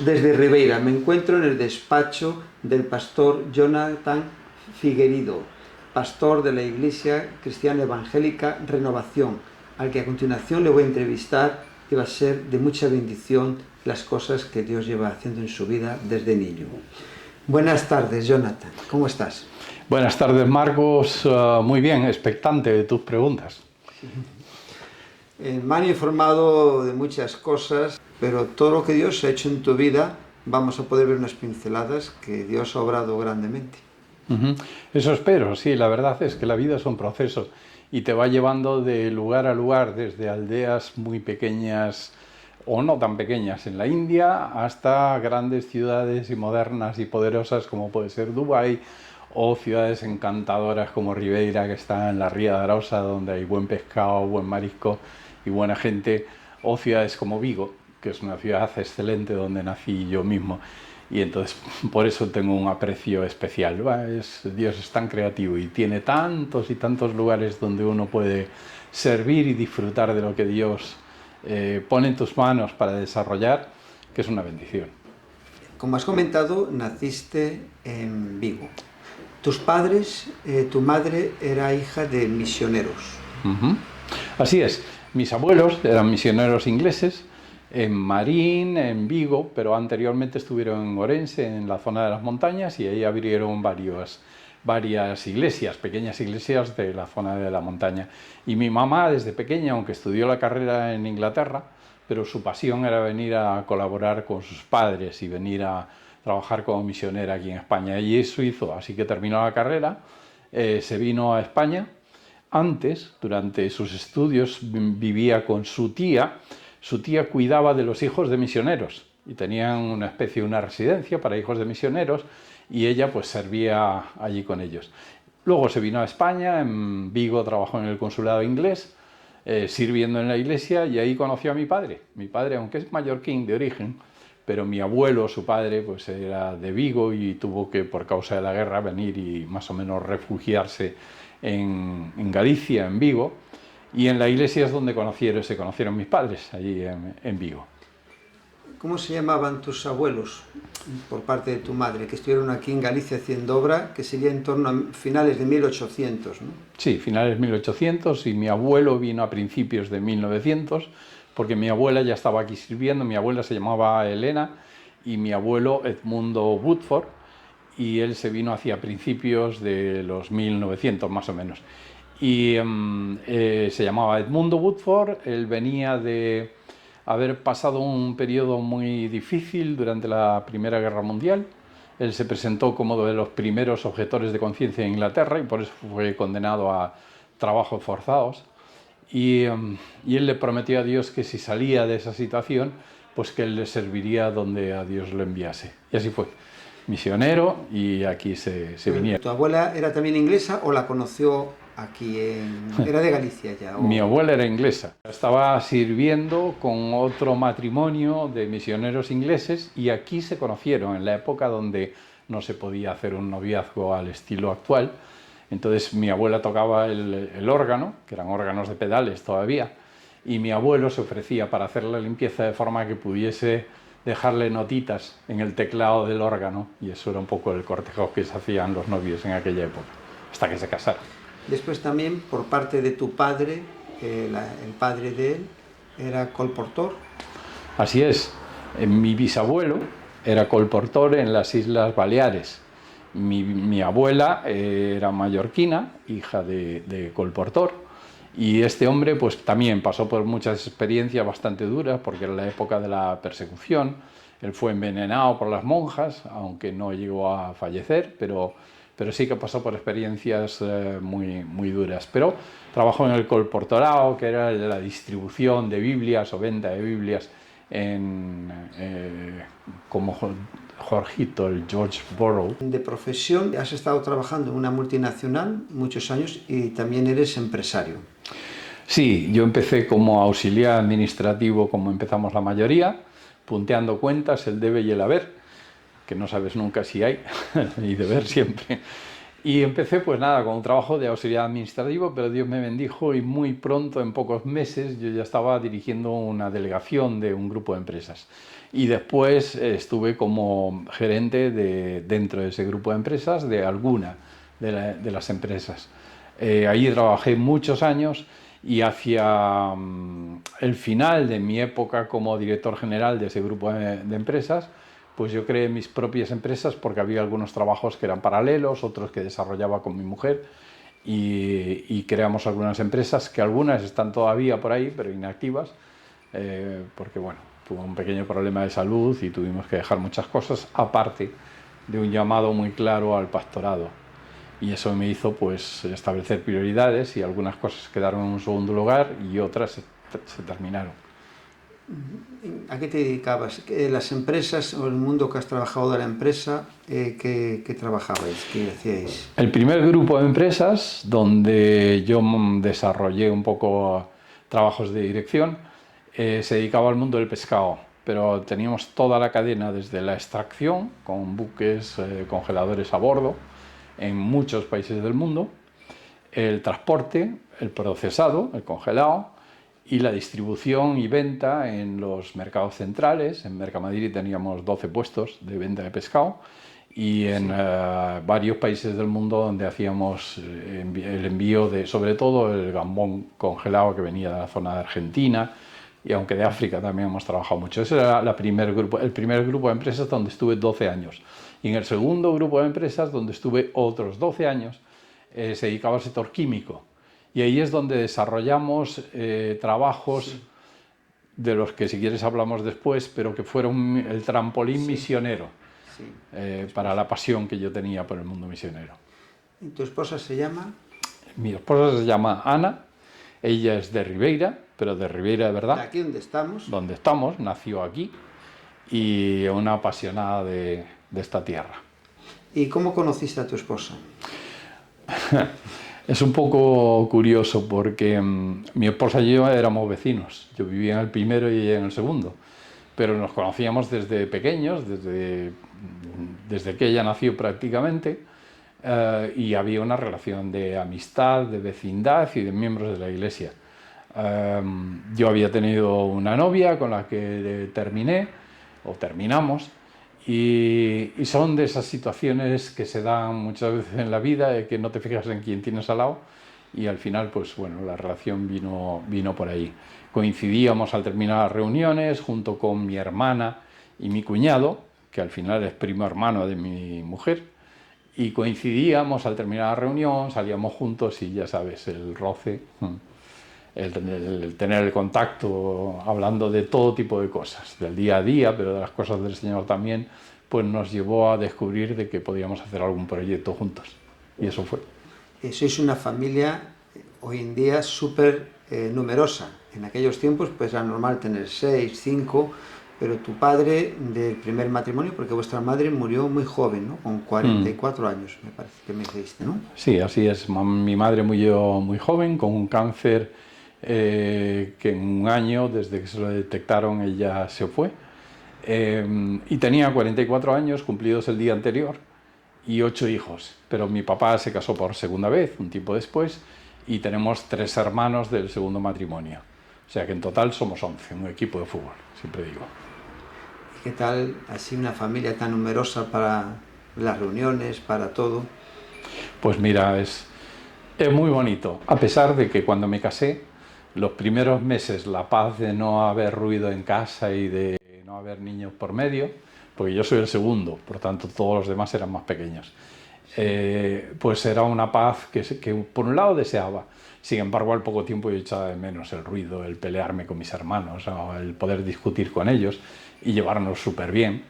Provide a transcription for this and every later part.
Saludos desde Ribeira. Me encuentro en el despacho del pastor Jonathan Figueiredo, pastor de la Iglesia Cristiana Evangélica Renovación, al que a continuación le voy a entrevistar y va a ser de mucha bendición las cosas que Dios lleva haciendo en su vida desde niño. Buenas tardes, Jonathan. ¿Cómo estás? Buenas tardes, Marcos. Muy bien, expectante de tus preguntas. Me han informado de muchas cosas, pero todo lo que Dios ha hecho en tu vida, vamos a poder ver unas pinceladas que Dios ha obrado grandemente. Eso espero, sí, la verdad es que la vida es un proceso y te va llevando de lugar a lugar, desde aldeas muy pequeñas o no tan pequeñas en la India hasta grandes ciudades y modernas y poderosas como puede ser Dubái, o ciudades encantadoras como Ribeira, que está en la Ría de Arousa, donde hay buen pescado, buen marisco y buena gente, o ciudades como Vigo, que es una ciudad excelente donde nací yo mismo. Y entonces por eso tengo un aprecio especial. Dios es tan creativo y tiene tantos y tantos lugares donde uno puede servir y disfrutar de lo que Dios pone en tus manos para desarrollar, que es una bendición. Como has comentado, naciste en Vigo. Tus padres, tu madre era hija de misioneros. Así es, mis abuelos eran misioneros ingleses en Marín, en Vigo, pero anteriormente estuvieron en Orense, en la zona de las montañas, y ahí abrieron varias iglesias, pequeñas iglesias de la zona de la montaña. Y mi mamá, desde pequeña, aunque estudió la carrera en Inglaterra, pero su pasión era venir a colaborar con sus padres y venir a trabajar como misionera aquí en España, y eso hizo, así que terminó la carrera, se vino a España. Antes, durante sus estudios, vivía con su tía cuidaba de los hijos de misioneros, y tenían una especie de una residencia para hijos de misioneros, y ella pues servía allí con ellos. Luego se vino a España, en Vigo trabajó en el consulado inglés, sirviendo en la iglesia, y ahí conoció a mi padre. Mi padre, aunque es mallorquín de origen, pero mi abuelo, su padre, pues era de Vigo y tuvo que, por causa de la guerra, venir y más o menos refugiarse en Galicia, en Vigo, y en la iglesia es donde se conocieron mis padres, allí en Vigo. ¿Cómo se llamaban tus abuelos por parte de tu madre, que estuvieron aquí en Galicia haciendo obra, que sería en torno a finales de 1800, ¿no? Sí, finales de 1800, y mi abuelo vino a principios de 1900, porque mi abuela ya estaba aquí sirviendo. Mi abuela se llamaba Elena y mi abuelo Edmundo Woodford, y él se vino hacia principios de los 1900 más o menos. Y se llamaba Edmundo Woodford. Él venía de haber pasado un periodo muy difícil durante la Primera Guerra Mundial. Él se presentó como de los primeros objetores de conciencia en Inglaterra y por eso fue condenado a trabajos forzados. Y él le prometió a Dios que si salía de esa situación, pues que él le serviría donde a Dios lo enviase. Y así fue. Misionero, y aquí se vinieron. ¿Tu abuela era también inglesa o la conoció aquí era de Galicia ya? Mi abuela era inglesa. Estaba sirviendo con otro matrimonio de misioneros ingleses, y aquí se conocieron en la época donde no se podía hacer un noviazgo al estilo actual. Entonces mi abuela tocaba el órgano, que eran órganos de pedales todavía, y mi abuelo se ofrecía para hacer la limpieza de forma que pudiese dejarle notitas en el teclado del órgano, y eso era un poco el cortejo que se hacían los novios en aquella época, hasta que se casaron. Después también, por parte de tu padre, el padre de él era colportor. Así es, mi bisabuelo era colportor en las Islas Baleares. Mi abuela era mallorquina, hija de colportor, y este hombre pues también pasó por muchas experiencias bastante duras, porque era la época de la persecución. Él fue envenenado por las monjas, aunque no llegó a fallecer, pero sí que pasó por experiencias muy duras. Pero trabajó en el colportorado, que era la distribución de Biblias o venta de Biblias como Jorgito, el George Borrow. De profesión has estado trabajando en una multinacional muchos años y también eres empresario. Sí, yo empecé como auxiliar administrativo, como empezamos la mayoría, punteando cuentas, el debe y el haber, que no sabes nunca si hay, y deber siempre. Y empecé pues nada, con un trabajo de auxiliar administrativo, pero Dios me bendijo y muy pronto, en pocos meses, yo ya estaba dirigiendo una delegación de un grupo de empresas. Y después estuve como gerente dentro de ese grupo de empresas de alguna de las empresas. Ahí trabajé muchos años y hacia el final de mi época como director general de ese grupo de empresas, pues yo creé mis propias empresas porque había algunos trabajos que eran paralelos, otros que desarrollaba con mi mujer y creamos algunas empresas que algunas están todavía por ahí, pero inactivas, porque bueno, tuvo un pequeño problema de salud y tuvimos que dejar muchas cosas, aparte de un llamado muy claro al pastorado. Y eso me hizo pues establecer prioridades y algunas cosas quedaron en un segundo lugar y otras se terminaron. ¿A qué te dedicabas? ¿Las empresas o el mundo que has trabajado de la empresa, qué trabajabais? ¿Qué hacíais? El primer grupo de empresas donde yo desarrollé un poco trabajos de dirección se dedicaba al mundo del pescado, pero teníamos toda la cadena desde la extracción con buques congeladores a bordo en muchos países del mundo, el transporte, el procesado, el congelado, y la distribución y venta en los mercados centrales. En Mercamadrid teníamos 12 puestos de venta de pescado y en varios países del mundo donde hacíamos el envío de, sobre todo, el gambón congelado que venía de la zona de Argentina y aunque de África también hemos trabajado mucho. Ese era el primer grupo de empresas donde estuve 12 años. Y en el segundo grupo de empresas donde estuve otros 12 años se dedicaba al sector químico. Y ahí es donde desarrollamos trabajos de los que si quieres hablamos después, pero que fueron el trampolín misionero para la pasión que yo tenía por el mundo misionero. ¿Y tu esposa se llama? Mi esposa se llama Ana, ella es de Ribeira, pero de Ribeira de verdad. ¿De aquí donde estamos? Donde estamos, nació aquí y una apasionada de esta tierra. ¿Y cómo conociste a tu esposa? Es un poco curioso porque mi esposa y yo éramos vecinos. Yo vivía en el primero y ella en el segundo. Pero nos conocíamos desde pequeños, desde que ella nació prácticamente, y había una relación de amistad, de vecindad y de miembros de la iglesia. Yo había tenido una novia con la que terminamos, y son de esas situaciones que se dan muchas veces en la vida, de que no te fijas en quién tienes al lado y al final pues bueno, la relación vino por ahí. Coincidíamos al terminar las reuniones junto con mi hermana y mi cuñado, que al final es primo hermano de mi mujer, y coincidíamos al terminar la reunión, salíamos juntos y ya sabes, el roce, el tener el contacto, hablando de todo tipo de cosas, del día a día, pero de las cosas del Señor también, pues nos llevó a descubrir de que podíamos hacer algún proyecto juntos. Y eso fue. Sois una familia hoy en día súper numerosa. En aquellos tiempos pues era normal tener 6, 5, pero tu padre del primer matrimonio, porque vuestra madre murió muy joven, ¿no? Con 44 años, me parece que me dijiste, ¿no? Sí, así es. Mi madre murió muy joven con un cáncer que en un año, desde que se lo detectaron, ella se fue. Y tenía 44 años, cumplidos el día anterior, y 8 hijos. Pero mi papá se casó por segunda vez, un tiempo después, y tenemos 3 hermanos del segundo matrimonio. O sea que en total somos 11, un equipo de fútbol, siempre digo. ¿Y qué tal así una familia tan numerosa para las reuniones, para todo? Pues mira, es muy bonito, a pesar de que cuando me casé, los primeros meses, la paz de no haber ruido en casa y de no haber niños por medio, porque yo soy el segundo, por tanto todos los demás eran más pequeños, pues era una paz que por un lado deseaba. Sin embargo, al poco tiempo yo echaba de menos el ruido, el pelearme con mis hermanos, o el poder discutir con ellos y llevarnos súper bien,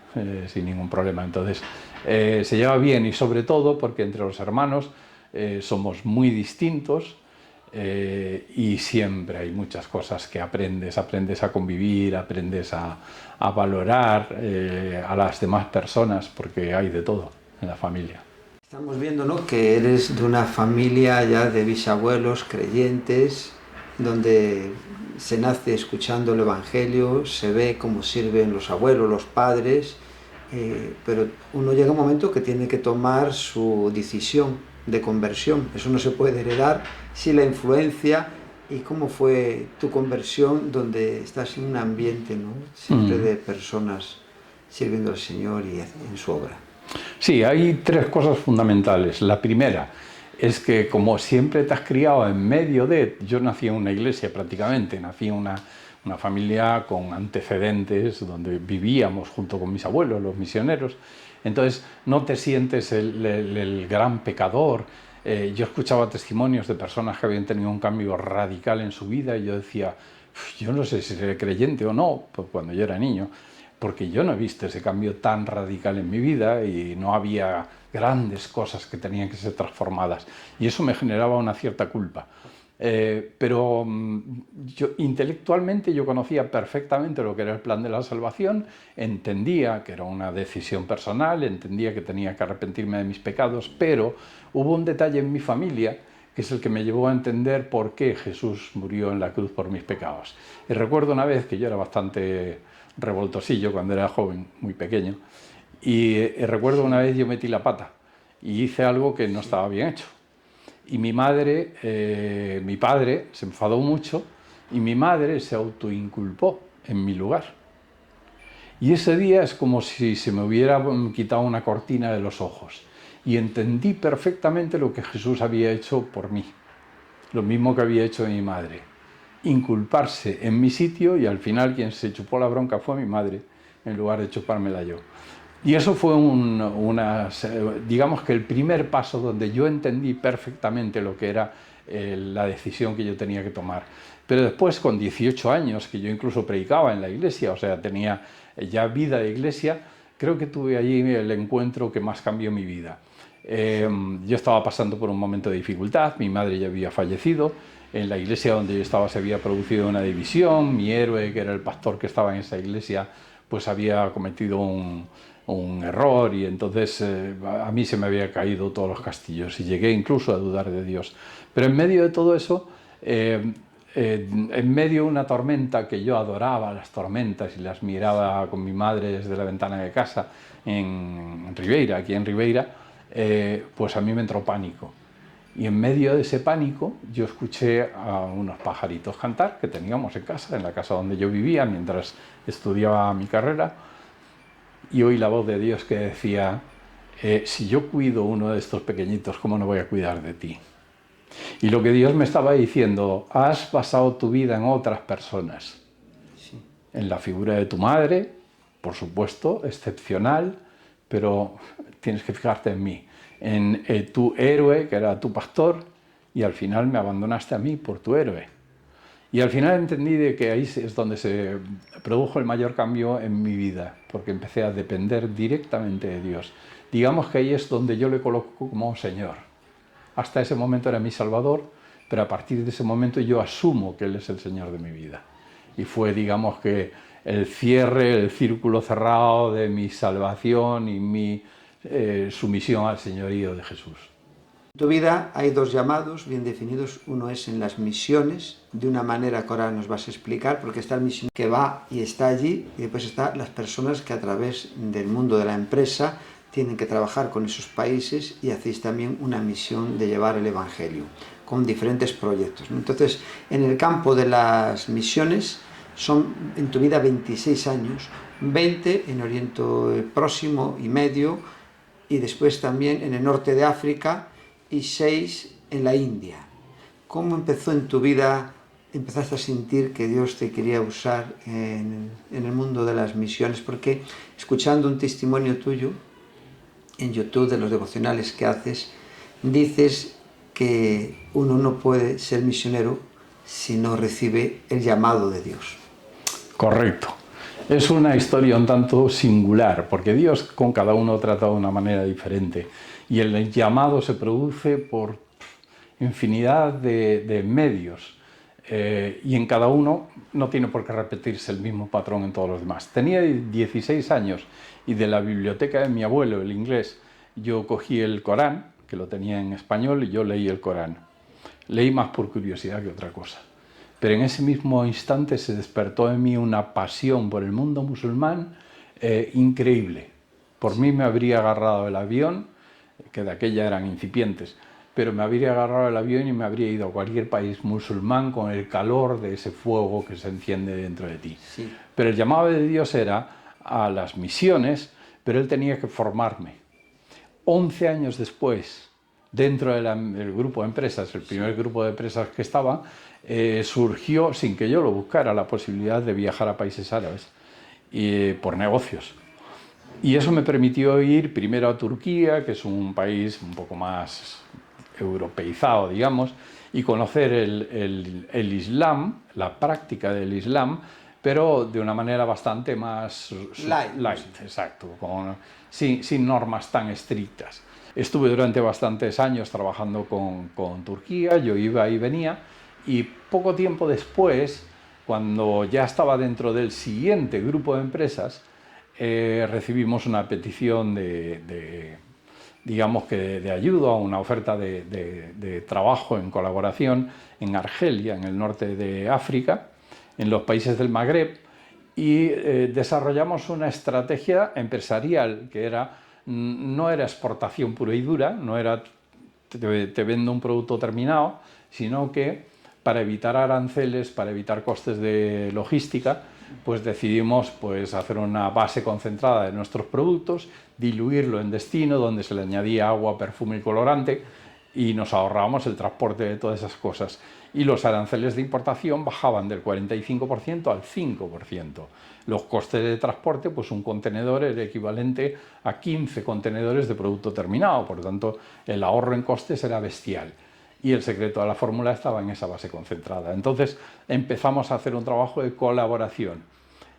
sin ningún problema. Entonces, se lleva bien, y sobre todo porque entre los hermanos somos muy distintos, y siempre hay muchas cosas que aprendes a convivir, aprendes a valorar a las demás personas, porque hay de todo en la familia. Estamos viendo, ¿no?, que eres de una familia ya de bisabuelos creyentes, donde se nace escuchando el Evangelio, se ve cómo sirven los abuelos, los padres, pero uno llega a un momento que tiene que tomar su decisión de conversión. Eso no se puede heredar. Sí, la influencia. ¿Y cómo fue tu conversión donde estás en un ambiente, ¿no?, siempre de personas sirviendo al Señor y en su obra? Sí, hay tres cosas fundamentales. La primera es que como siempre te has criado en medio de... Yo nací en una iglesia prácticamente, nací en una familia con antecedentes donde vivíamos junto con mis abuelos, los misioneros. Entonces no te sientes el gran pecador. Yo escuchaba testimonios de personas que habían tenido un cambio radical en su vida y yo decía, yo no sé si seré creyente o no, pues cuando yo era niño, porque yo no he visto ese cambio tan radical en mi vida y no había grandes cosas que tenían que ser transformadas. Y eso me generaba una cierta culpa. Pero yo, intelectualmente yo conocía perfectamente lo que era el plan de la salvación, entendía que era una decisión personal, entendía que tenía que arrepentirme de mis pecados, pero hubo un detalle en mi familia que es el que me llevó a entender por qué Jesús murió en la cruz por mis pecados. Y recuerdo una vez que yo era bastante revoltosillo cuando era joven, muy pequeño, y recuerdo una vez yo metí la pata y hice algo que no estaba bien hecho. Y mi padre se enfadó mucho y mi madre se autoinculpó en mi lugar. Y ese día es como si se me hubiera quitado una cortina de los ojos. Y entendí perfectamente lo que Jesús había hecho por mí. Lo mismo que había hecho mi madre. Inculparse en mi sitio y al final quien se chupó la bronca fue mi madre, en lugar de chupármela yo. Y eso fue digamos que el primer paso donde yo entendí perfectamente lo que era la decisión que yo tenía que tomar. Pero después, con 18 años, que yo incluso predicaba en la iglesia, o sea, tenía ya vida de iglesia, creo que tuve allí el encuentro que más cambió mi vida. Yo estaba pasando por un momento de dificultad, mi madre ya había fallecido, en la iglesia donde yo estaba se había producido una división, mi héroe, que era el pastor que estaba en esa iglesia, pues había cometido un error y entonces a mí se me había caído todos los castillos y llegué incluso a dudar de Dios. Pero en medio de todo eso, en medio de una tormenta que yo adoraba las tormentas y las miraba con mi madre desde la ventana de casa en Ribeira, aquí en Ribeira, pues a mí me entró pánico. Y en medio de ese pánico yo escuché a unos pajaritos cantar que teníamos en casa, en la casa donde yo vivía mientras estudiaba mi carrera, y oí la voz de Dios que decía, si yo cuido uno de estos pequeñitos, ¿cómo no voy a cuidar de ti? Y lo que Dios me estaba diciendo, has basado tu vida en otras personas, sí, en la figura de tu madre, por supuesto, excepcional, pero tienes que fijarte en mí, en tu héroe, que era tu pastor, y al final me abandonaste a mí por tu héroe. Y al final entendí de que ahí es donde se produjo el mayor cambio en mi vida, porque empecé a depender directamente de Dios. Digamos que ahí es donde yo le coloco como Señor. Hasta ese momento era mi Salvador, pero a partir de ese momento yo asumo que Él es el Señor de mi vida. Y fue, digamos que, el cierre, el círculo cerrado de mi salvación y mi sumisión al señorío de Jesús. En tu vida hay dos llamados bien definidos. Uno es en las misiones, de una manera que ahora nos vas a explicar, porque está el misionero que va y está allí, y después están las personas que a través del mundo de la empresa tienen que trabajar con esos países y hacéis también una misión de llevar el Evangelio con diferentes proyectos, ¿no? Entonces, en el campo de las misiones son en tu vida 26 años, 20 en Oriente Próximo y Medio, y después también en el norte de África, y 6 en la India. ¿Cómo empezó en tu vida, empezaste a sentir que Dios te quería usar en el mundo de las misiones? Porque escuchando un testimonio tuyo en YouTube de los devocionales que haces, dices que uno no puede ser misionero si no recibe el llamado de Dios. Correcto. Es una historia un tanto singular, porque Dios con cada uno trata de una manera diferente. Y el llamado se produce por infinidad de medios. Y en cada uno no tiene por qué repetirse el mismo patrón en todos los demás. Tenía 16 años y de la biblioteca de mi abuelo, el inglés, yo cogí el Corán, que lo tenía en español, y yo leí el Corán. Leí más por curiosidad que otra cosa. Pero en ese mismo instante se despertó en mí una pasión por el mundo musulmán increíble. Por mí me habría agarrado el avión, que de aquella eran incipientes, pero me habría agarrado el avión y me habría ido a cualquier país musulmán con el calor de ese fuego que se enciende dentro de ti. Sí. Pero el llamado de Dios era a las misiones, pero Él tenía que formarme. 11 años después, dentro del grupo de empresas, el primer grupo de empresas que estaba, surgió, sin que yo lo buscara, la posibilidad de viajar a países árabes por negocios. Y eso me permitió ir primero a Turquía, que es un país un poco más europeizado, digamos, y conocer el Islam, la práctica del Islam, pero de una manera bastante más light, exacto, sin normas tan estrictas. Estuve durante bastantes años trabajando con Turquía, yo iba y venía, y poco tiempo después, cuando ya estaba dentro del siguiente grupo de empresas, recibimos una petición digamos que de ayuda, una oferta de trabajo en colaboración en Argelia, en el norte de África, en los países del Magreb, y desarrollamos una estrategia empresarial que no era exportación pura y dura, no era te vendo un producto terminado, sino que para evitar aranceles, para evitar costes de logística, pues decidimos hacer una base concentrada de nuestros productos, diluirlo en destino, donde se le añadía agua, perfume y colorante, y nos ahorrábamos el transporte de todas esas cosas. Y los aranceles de importación bajaban del 45% al 5%. Los costes de transporte, pues un contenedor era equivalente a 15 contenedores de producto terminado, por lo tanto el ahorro en costes era bestial. Y el secreto de la fórmula estaba en esa base concentrada. Entonces empezamos a hacer un trabajo de colaboración.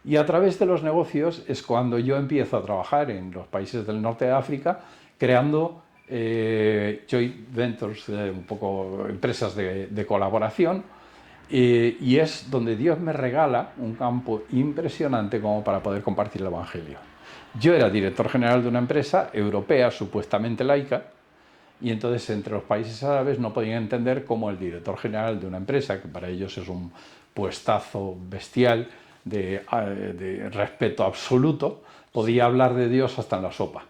Y a través de los negocios es cuando yo empiezo a trabajar en los países del norte de África, creando joint ventures, un poco empresas de colaboración, y es donde Dios me regala un campo impresionante como para poder compartir el Evangelio. Yo era director general de una empresa europea, supuestamente laica, y entonces entre los países árabes no podían entender cómo el director general de una empresa, que para ellos es un puestazo bestial de respeto absoluto, podía hablar de Dios hasta en la sopa.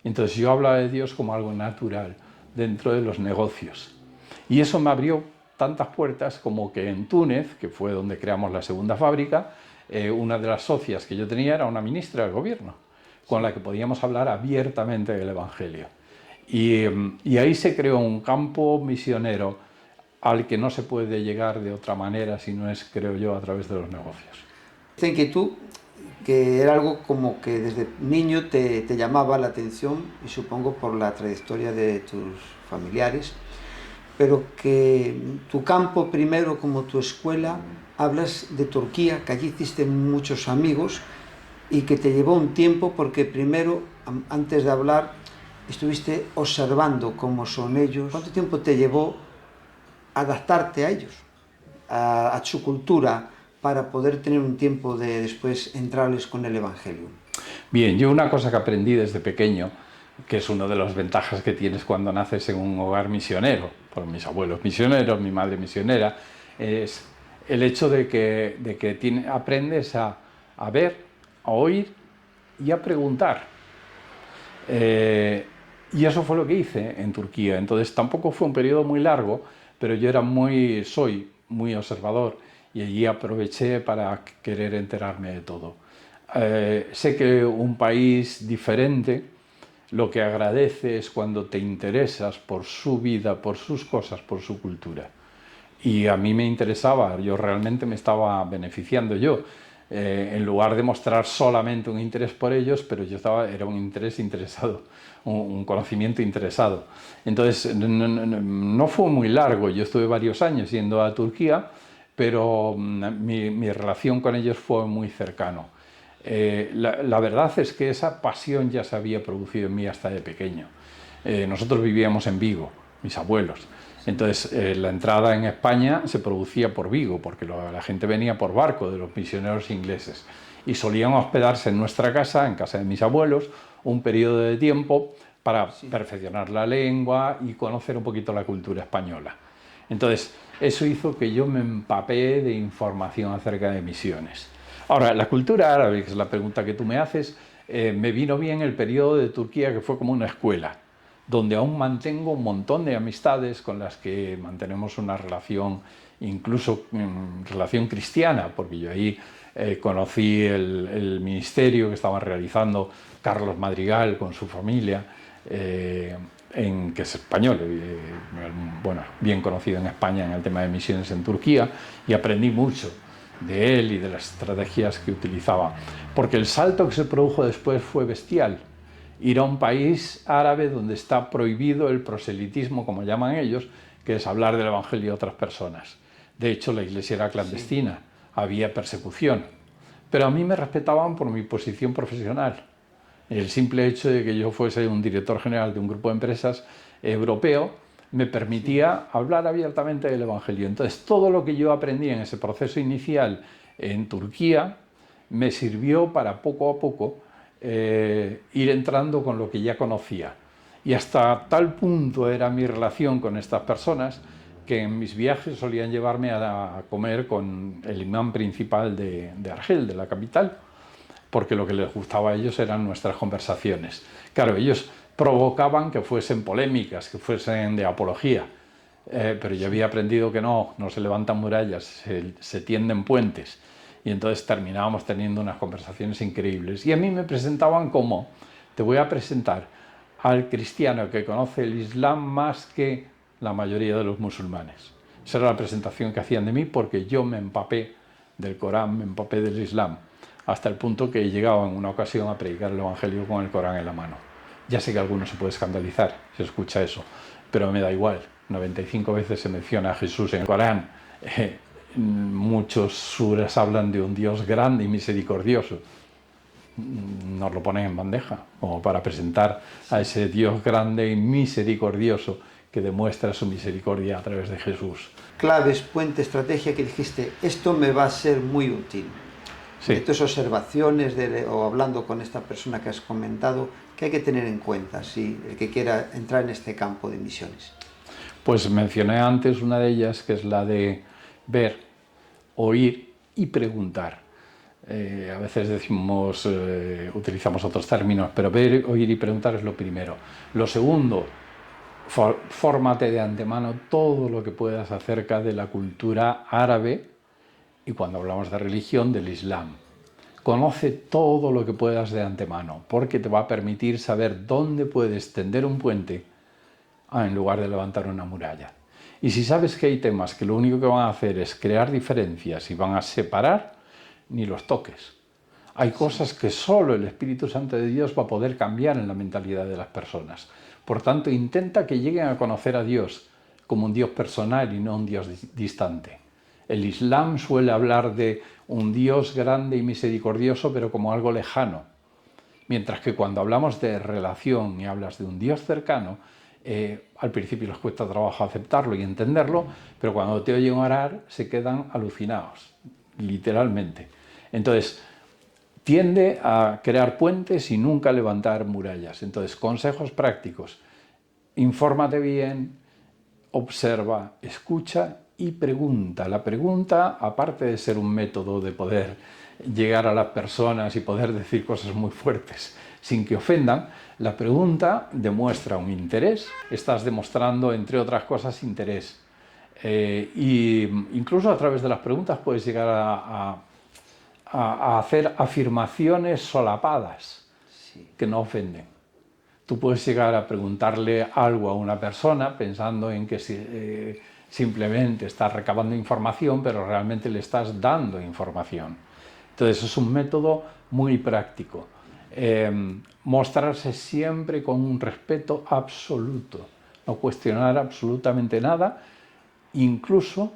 Entonces yo hablaba de Dios como algo natural dentro de los negocios. Y eso me abrió tantas puertas como que en Túnez, que fue donde creamos la segunda fábrica, una de las socias que yo tenía era una ministra del gobierno, con la que podíamos hablar abiertamente del Evangelio. Y ahí se creó un campo misionero al que no se puede llegar de otra manera si no es, creo yo, a través de los negocios. Dicen que tú, que era algo como que desde niño te llamaba la atención, y supongo por la trayectoria de tus familiares, pero que tu campo primero, como tu escuela, hablas de Turquía, que allí hiciste muchos amigos y que te llevó un tiempo porque primero, antes de hablar, estuviste observando cómo son ellos. ¿Cuánto tiempo te llevó adaptarte a ellos, a su cultura, para poder tener un tiempo de después entrarles con el Evangelio? Bien, yo una cosa que aprendí desde pequeño, que es una de las ventajas que tienes cuando naces en un hogar misionero, por mis abuelos misioneros, mi madre misionera, es el hecho de que aprendes a ver, a oír y a preguntar. Y eso fue lo que hice en Turquía. Entonces tampoco fue un periodo muy largo, pero yo soy muy observador y allí aproveché para querer enterarme de todo. Sé que un país diferente lo que agradece es cuando te interesas por su vida, por sus cosas, por su cultura. Y a mí me interesaba, yo realmente me estaba beneficiando yo. En lugar de mostrar solamente un interés por ellos, pero era un interés interesado, un conocimiento interesado. Entonces no fue muy largo, yo estuve varios años yendo a Turquía, pero mi relación con ellos fue muy cercano. La verdad es que esa pasión ya se había producido en mí hasta de pequeño. Nosotros vivíamos en Vigo, mis abuelos. Entonces la entrada en España se producía por Vigo, porque la gente venía por barco de los misioneros ingleses y solían hospedarse en nuestra casa, en casa de mis abuelos, un periodo de tiempo para perfeccionar la lengua y conocer un poquito la cultura española. Entonces eso hizo que yo me empapé de información acerca de misiones. Ahora, la cultura árabe, que es la pregunta que tú me haces, me vino bien el periodo de Turquía, que fue como una escuela. donde aún mantengo un montón de amistades con las que mantenemos una relación, incluso relación cristiana, porque yo ahí conocí el ministerio que estaban realizando Carlos Madrigal con su familia, que es español, bueno, bien conocido en España en el tema de misiones en Turquía, y aprendí mucho de él y de las estrategias que utilizaba, porque el salto que se produjo después fue bestial. Ir a un país árabe donde está prohibido el proselitismo, como llaman ellos, que es hablar del evangelio a otras personas. De hecho, la iglesia era clandestina, había persecución, pero a mí me respetaban por mi posición profesional. El simple hecho de que yo fuese un director general de un grupo de empresas europeo me permitía hablar abiertamente del evangelio. Entonces, todo lo que yo aprendí en ese proceso inicial en Turquía me sirvió para poco a poco ir entrando con lo que ya conocía. Y hasta tal punto era mi relación con estas personas que en mis viajes solían llevarme a comer con el imán principal de Argel, de la capital, porque lo que les gustaba a ellos eran nuestras conversaciones. Claro, ellos provocaban que fuesen polémicas, que fuesen de apología, pero yo había aprendido que no se levantan murallas, se tienden puentes. Y entonces terminábamos teniendo unas conversaciones increíbles. Y a mí me presentaban como, te voy a presentar al cristiano que conoce el Islam más que la mayoría de los musulmanes. Esa era la presentación que hacían de mí, porque yo me empapé del Corán, me empapé del Islam, hasta el punto que llegaba en una ocasión a predicar el Evangelio con el Corán en la mano. Ya sé que alguno se puede escandalizar si escucha eso, pero me da igual. 95 veces se menciona a Jesús en el Corán. Muchos suras hablan de un Dios grande y misericordioso. Nos lo ponen en bandeja, como para presentar a ese Dios grande y misericordioso que demuestra su misericordia a través de Jesús. Claves, puente, estrategia que dijiste, esto me va a ser muy útil. Sí. De tus observaciones o hablando con esta persona que has comentado, ¿qué hay que tener en cuenta si el que quiera entrar en este campo de misiones? Pues mencioné antes una de ellas, que es la de ver, oír y preguntar. A veces decimos, utilizamos otros términos, pero ver, oír y preguntar es lo primero. Lo segundo, fórmate de antemano todo lo que puedas acerca de la cultura árabe, y cuando hablamos de religión, del Islam. Conoce todo lo que puedas de antemano, porque te va a permitir saber dónde puedes tender un puente en lugar de levantar una muralla. Y si sabes que hay temas que lo único que van a hacer es crear diferencias y van a separar, ni los toques. Hay cosas que solo el Espíritu Santo de Dios va a poder cambiar en la mentalidad de las personas. Por tanto, intenta que lleguen a conocer a Dios como un Dios personal y no un Dios distante. El Islam suele hablar de un Dios grande y misericordioso, pero como algo lejano. Mientras que cuando hablamos de relación y hablas de un Dios cercano, al principio les cuesta trabajo aceptarlo y entenderlo, pero cuando te oyen orar se quedan alucinados, literalmente. Entonces, tiende a crear puentes y nunca levantar murallas. Entonces, consejos prácticos: infórmate bien, observa, escucha y pregunta. La pregunta, aparte de ser un método de poder llegar a las personas y poder decir cosas muy fuertes sin que ofendan, la pregunta demuestra un interés. Estás demostrando, entre otras cosas, interés. Y incluso a través de las preguntas puedes llegar a hacer afirmaciones solapadas que no ofenden. Tú puedes llegar a preguntarle algo a una persona pensando en que simplemente estás recabando información, pero realmente le estás dando información. Entonces es un método muy práctico. Mostrarse siempre con un respeto absoluto, no cuestionar absolutamente nada, incluso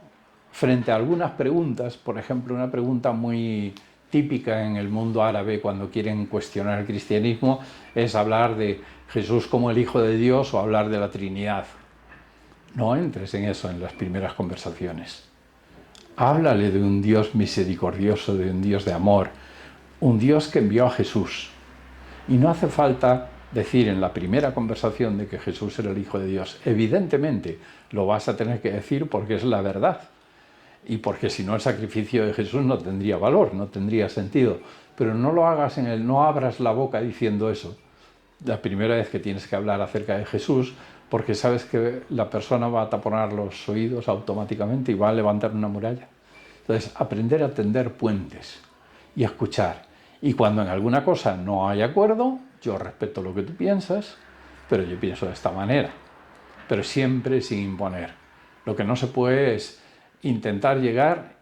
frente a algunas preguntas. Por ejemplo, una pregunta muy típica en el mundo árabe cuando quieren cuestionar el cristianismo es hablar de Jesús como el Hijo de Dios o hablar de la Trinidad. No entres en eso en las primeras conversaciones. Háblale de un Dios misericordioso, de un Dios de amor, un Dios que envió a Jesús. Y no hace falta decir en la primera conversación de que Jesús era el Hijo de Dios. Evidentemente lo vas a tener que decir porque es la verdad. Y porque si no, el sacrificio de Jesús no tendría valor, no tendría sentido. Pero no lo hagas no abras la boca diciendo eso, la primera vez que tienes que hablar acerca de Jesús, porque sabes que la persona va a taponar los oídos automáticamente y va a levantar una muralla. Entonces, aprender a tender puentes y a escuchar. Y cuando en alguna cosa no hay acuerdo, yo respeto lo que tú piensas, pero yo pienso de esta manera. Pero siempre sin imponer. Lo que no se puede es intentar llegar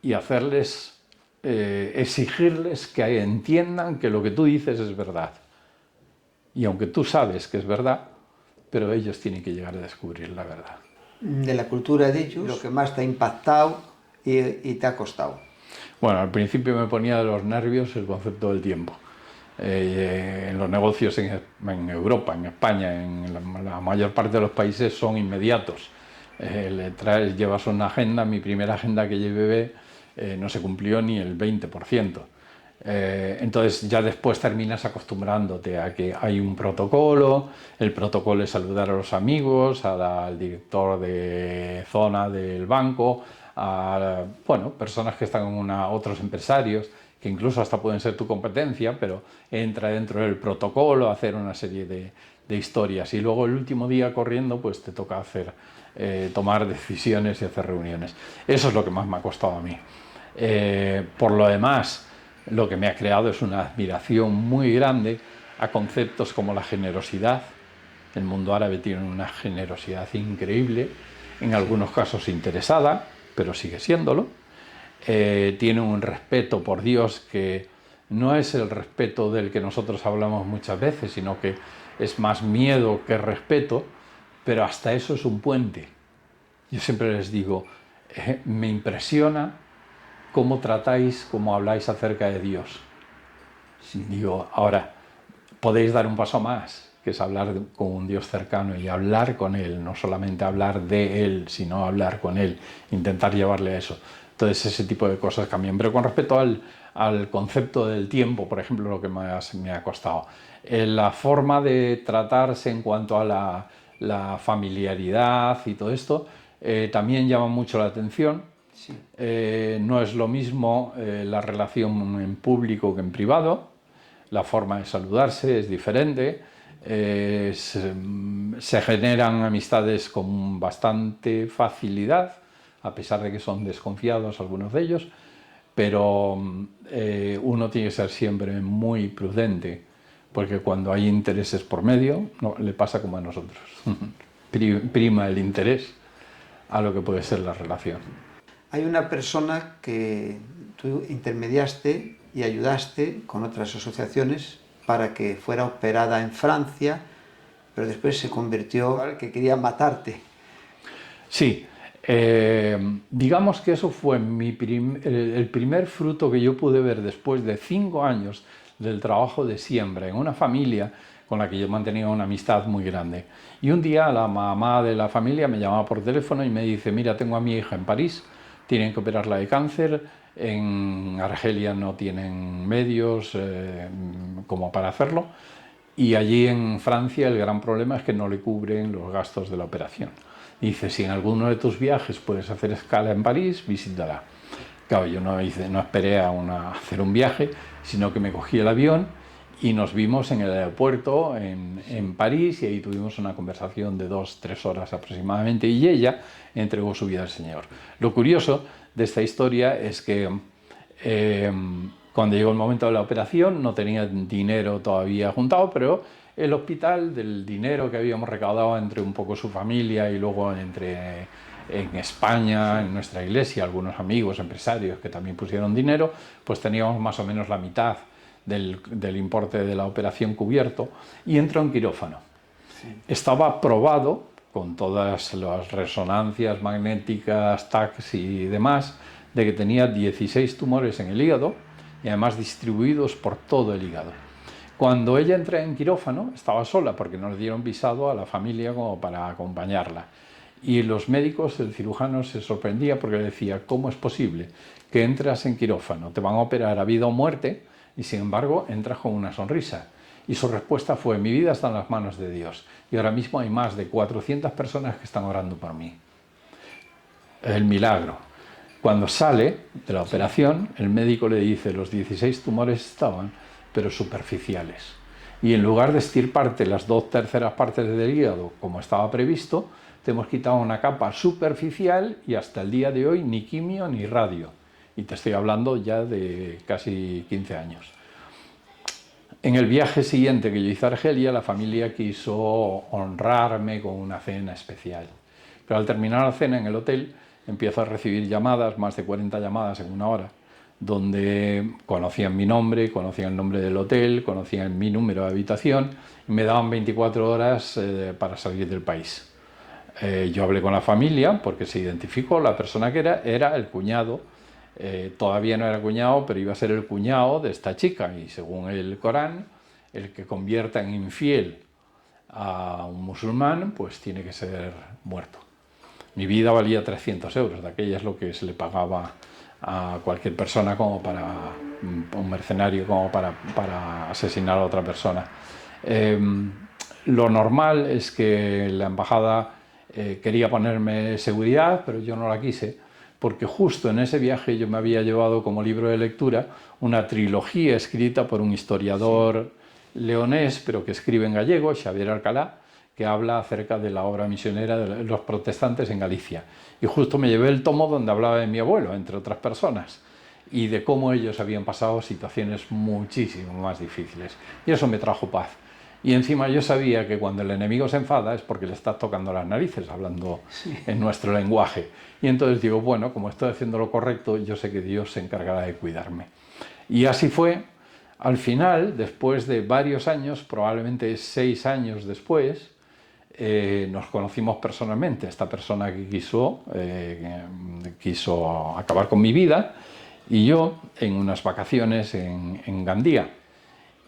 y hacerles, exigirles que entiendan que lo que tú dices es verdad. Y aunque tú sabes que es verdad, pero ellos tienen que llegar a descubrir la verdad. De la cultura de ellos, lo que más te ha impactado y te ha costado. Bueno, al principio me ponía de los nervios el concepto del tiempo. En los negocios en Europa, en España, en la mayor parte de los países son inmediatos. Llevas una agenda, mi primera agenda que llevé no se cumplió ni el 20%. Entonces ya después terminas acostumbrándote a que hay un protocolo, el protocolo es saludar a los amigos, al director de zona del banco, a personas que están en otros empresarios, que incluso hasta pueden ser tu competencia, pero entra dentro del protocolo hacer una serie de historias. Y luego el último día corriendo, pues te toca tomar decisiones y hacer reuniones. Eso es lo que más me ha costado a mí. Por lo demás, lo que me ha creado es una admiración muy grande a conceptos como la generosidad. El mundo árabe tiene una generosidad increíble, en algunos casos interesada, pero sigue siéndolo. Tiene un respeto por Dios que no es el respeto del que nosotros hablamos muchas veces, sino que es más miedo que respeto, pero hasta eso es un puente. Yo siempre les digo, me impresiona cómo tratáis, cómo habláis acerca de Dios. Digo, ahora, podéis dar un paso más, que es hablar con un Dios cercano y hablar con Él, no solamente hablar de Él, sino hablar con Él, intentar llevarle a eso. Entonces ese tipo de cosas cambian. Pero con respecto al concepto del tiempo, por ejemplo, lo que más me ha costado, la forma de tratarse en cuanto a la familiaridad y todo esto, también llama mucho la atención. Sí. No es lo mismo la relación en público que en privado, la forma de saludarse es diferente, se generan amistades con bastante facilidad, a pesar de que son desconfiados algunos de ellos, pero uno tiene que ser siempre muy prudente, porque cuando hay intereses por medio, no, le pasa como a nosotros, prima el interés a lo que puede ser la relación. Hay una persona que tú intermediaste y ayudaste con otras asociaciones para que fuera operada en Francia, pero después se convirtió que quería matarte. Sí, digamos que eso fue el primer fruto que yo pude ver después de 5 años del trabajo de siembra en una familia con la que yo mantenía una amistad muy grande. Y un día la mamá de la familia me llamaba por teléfono y me dice, mira, tengo a mi hija en París, tienen que operarla de cáncer, en Argelia no tienen medios como para hacerlo, y allí en Francia el gran problema es que no le cubren los gastos de la operación. Y dice, si en alguno de tus viajes puedes hacer escala en París, visítala. Claro, yo no esperé a hacer un viaje, sino que me cogí el avión y nos vimos en el aeropuerto en París, y ahí tuvimos una conversación de 2-3 horas aproximadamente, y ella entregó su vida al Señor. Lo curioso de esta historia es que cuando llegó el momento de la operación no tenía dinero todavía juntado, pero el hospital, del dinero que habíamos recaudado entre un poco su familia y luego en España, en nuestra iglesia, algunos amigos, empresarios que también pusieron dinero, pues teníamos más o menos la mitad del importe de la operación cubierto, y entró en quirófano. Sí. Estaba probado con todas las resonancias magnéticas, TACs y demás, de que tenía 16 tumores en el hígado y además distribuidos por todo el hígado. Cuando ella entró en quirófano estaba sola porque no le dieron visado a la familia como para acompañarla. Y los médicos, el cirujano se sorprendía porque le decía, ¿cómo es posible que entras en quirófano? Te van a operar a vida o muerte y sin embargo entras con una sonrisa. Y su respuesta fue, mi vida está en las manos de Dios y ahora mismo hay más de 400 personas que están orando por mí. El milagro. Cuando sale de la operación, el médico le dice, los 16 tumores estaban, pero superficiales. y en lugar de extirparte las 2/3 partes del hígado como estaba previsto, te hemos quitado una capa superficial y hasta el día de hoy ni quimio ni radio. Y te estoy hablando ya de casi 15 años. En el viaje siguiente que yo hice a Argelia, la familia quiso honrarme con una cena especial. Pero al terminar la cena en el hotel, empiezo a recibir llamadas, más de 40 llamadas en una hora, donde conocían mi nombre, conocían el nombre del hotel, conocían mi número de habitación y me daban 24 horas para salir del país. Yo hablé con la familia porque se identificó, la persona que era el cuñado, todavía no era cuñado, pero iba a ser el cuñado de esta chica, y según el Corán, el que convierta en infiel a un musulmán, pues tiene que ser muerto. Mi vida valía 300 euros, de aquella es lo que se le pagaba a cualquier persona como para un mercenario, como para asesinar a otra persona. Lo normal es que la embajada quería ponerme seguridad, pero yo no la quise, porque justo en ese viaje yo me había llevado como libro de lectura una trilogía escrita por un historiador leonés, pero que escribe en gallego, Xavier Alcalá, que habla acerca de la obra misionera de los protestantes en Galicia. Y justo me llevé el tomo donde hablaba de mi abuelo, entre otras personas, y de cómo ellos habían pasado situaciones muchísimo más difíciles. Y eso me trajo paz. Y encima yo sabía que cuando el enemigo se enfada es porque le estás tocando las narices, hablando en nuestro lenguaje. Y entonces digo, bueno, como estoy haciendo lo correcto, yo sé que Dios se encargará de cuidarme. Y así fue. Al final, después de varios años, probablemente 6 años después, nos conocimos personalmente. Esta persona que quiso acabar con mi vida, y yo en unas vacaciones en Gandía.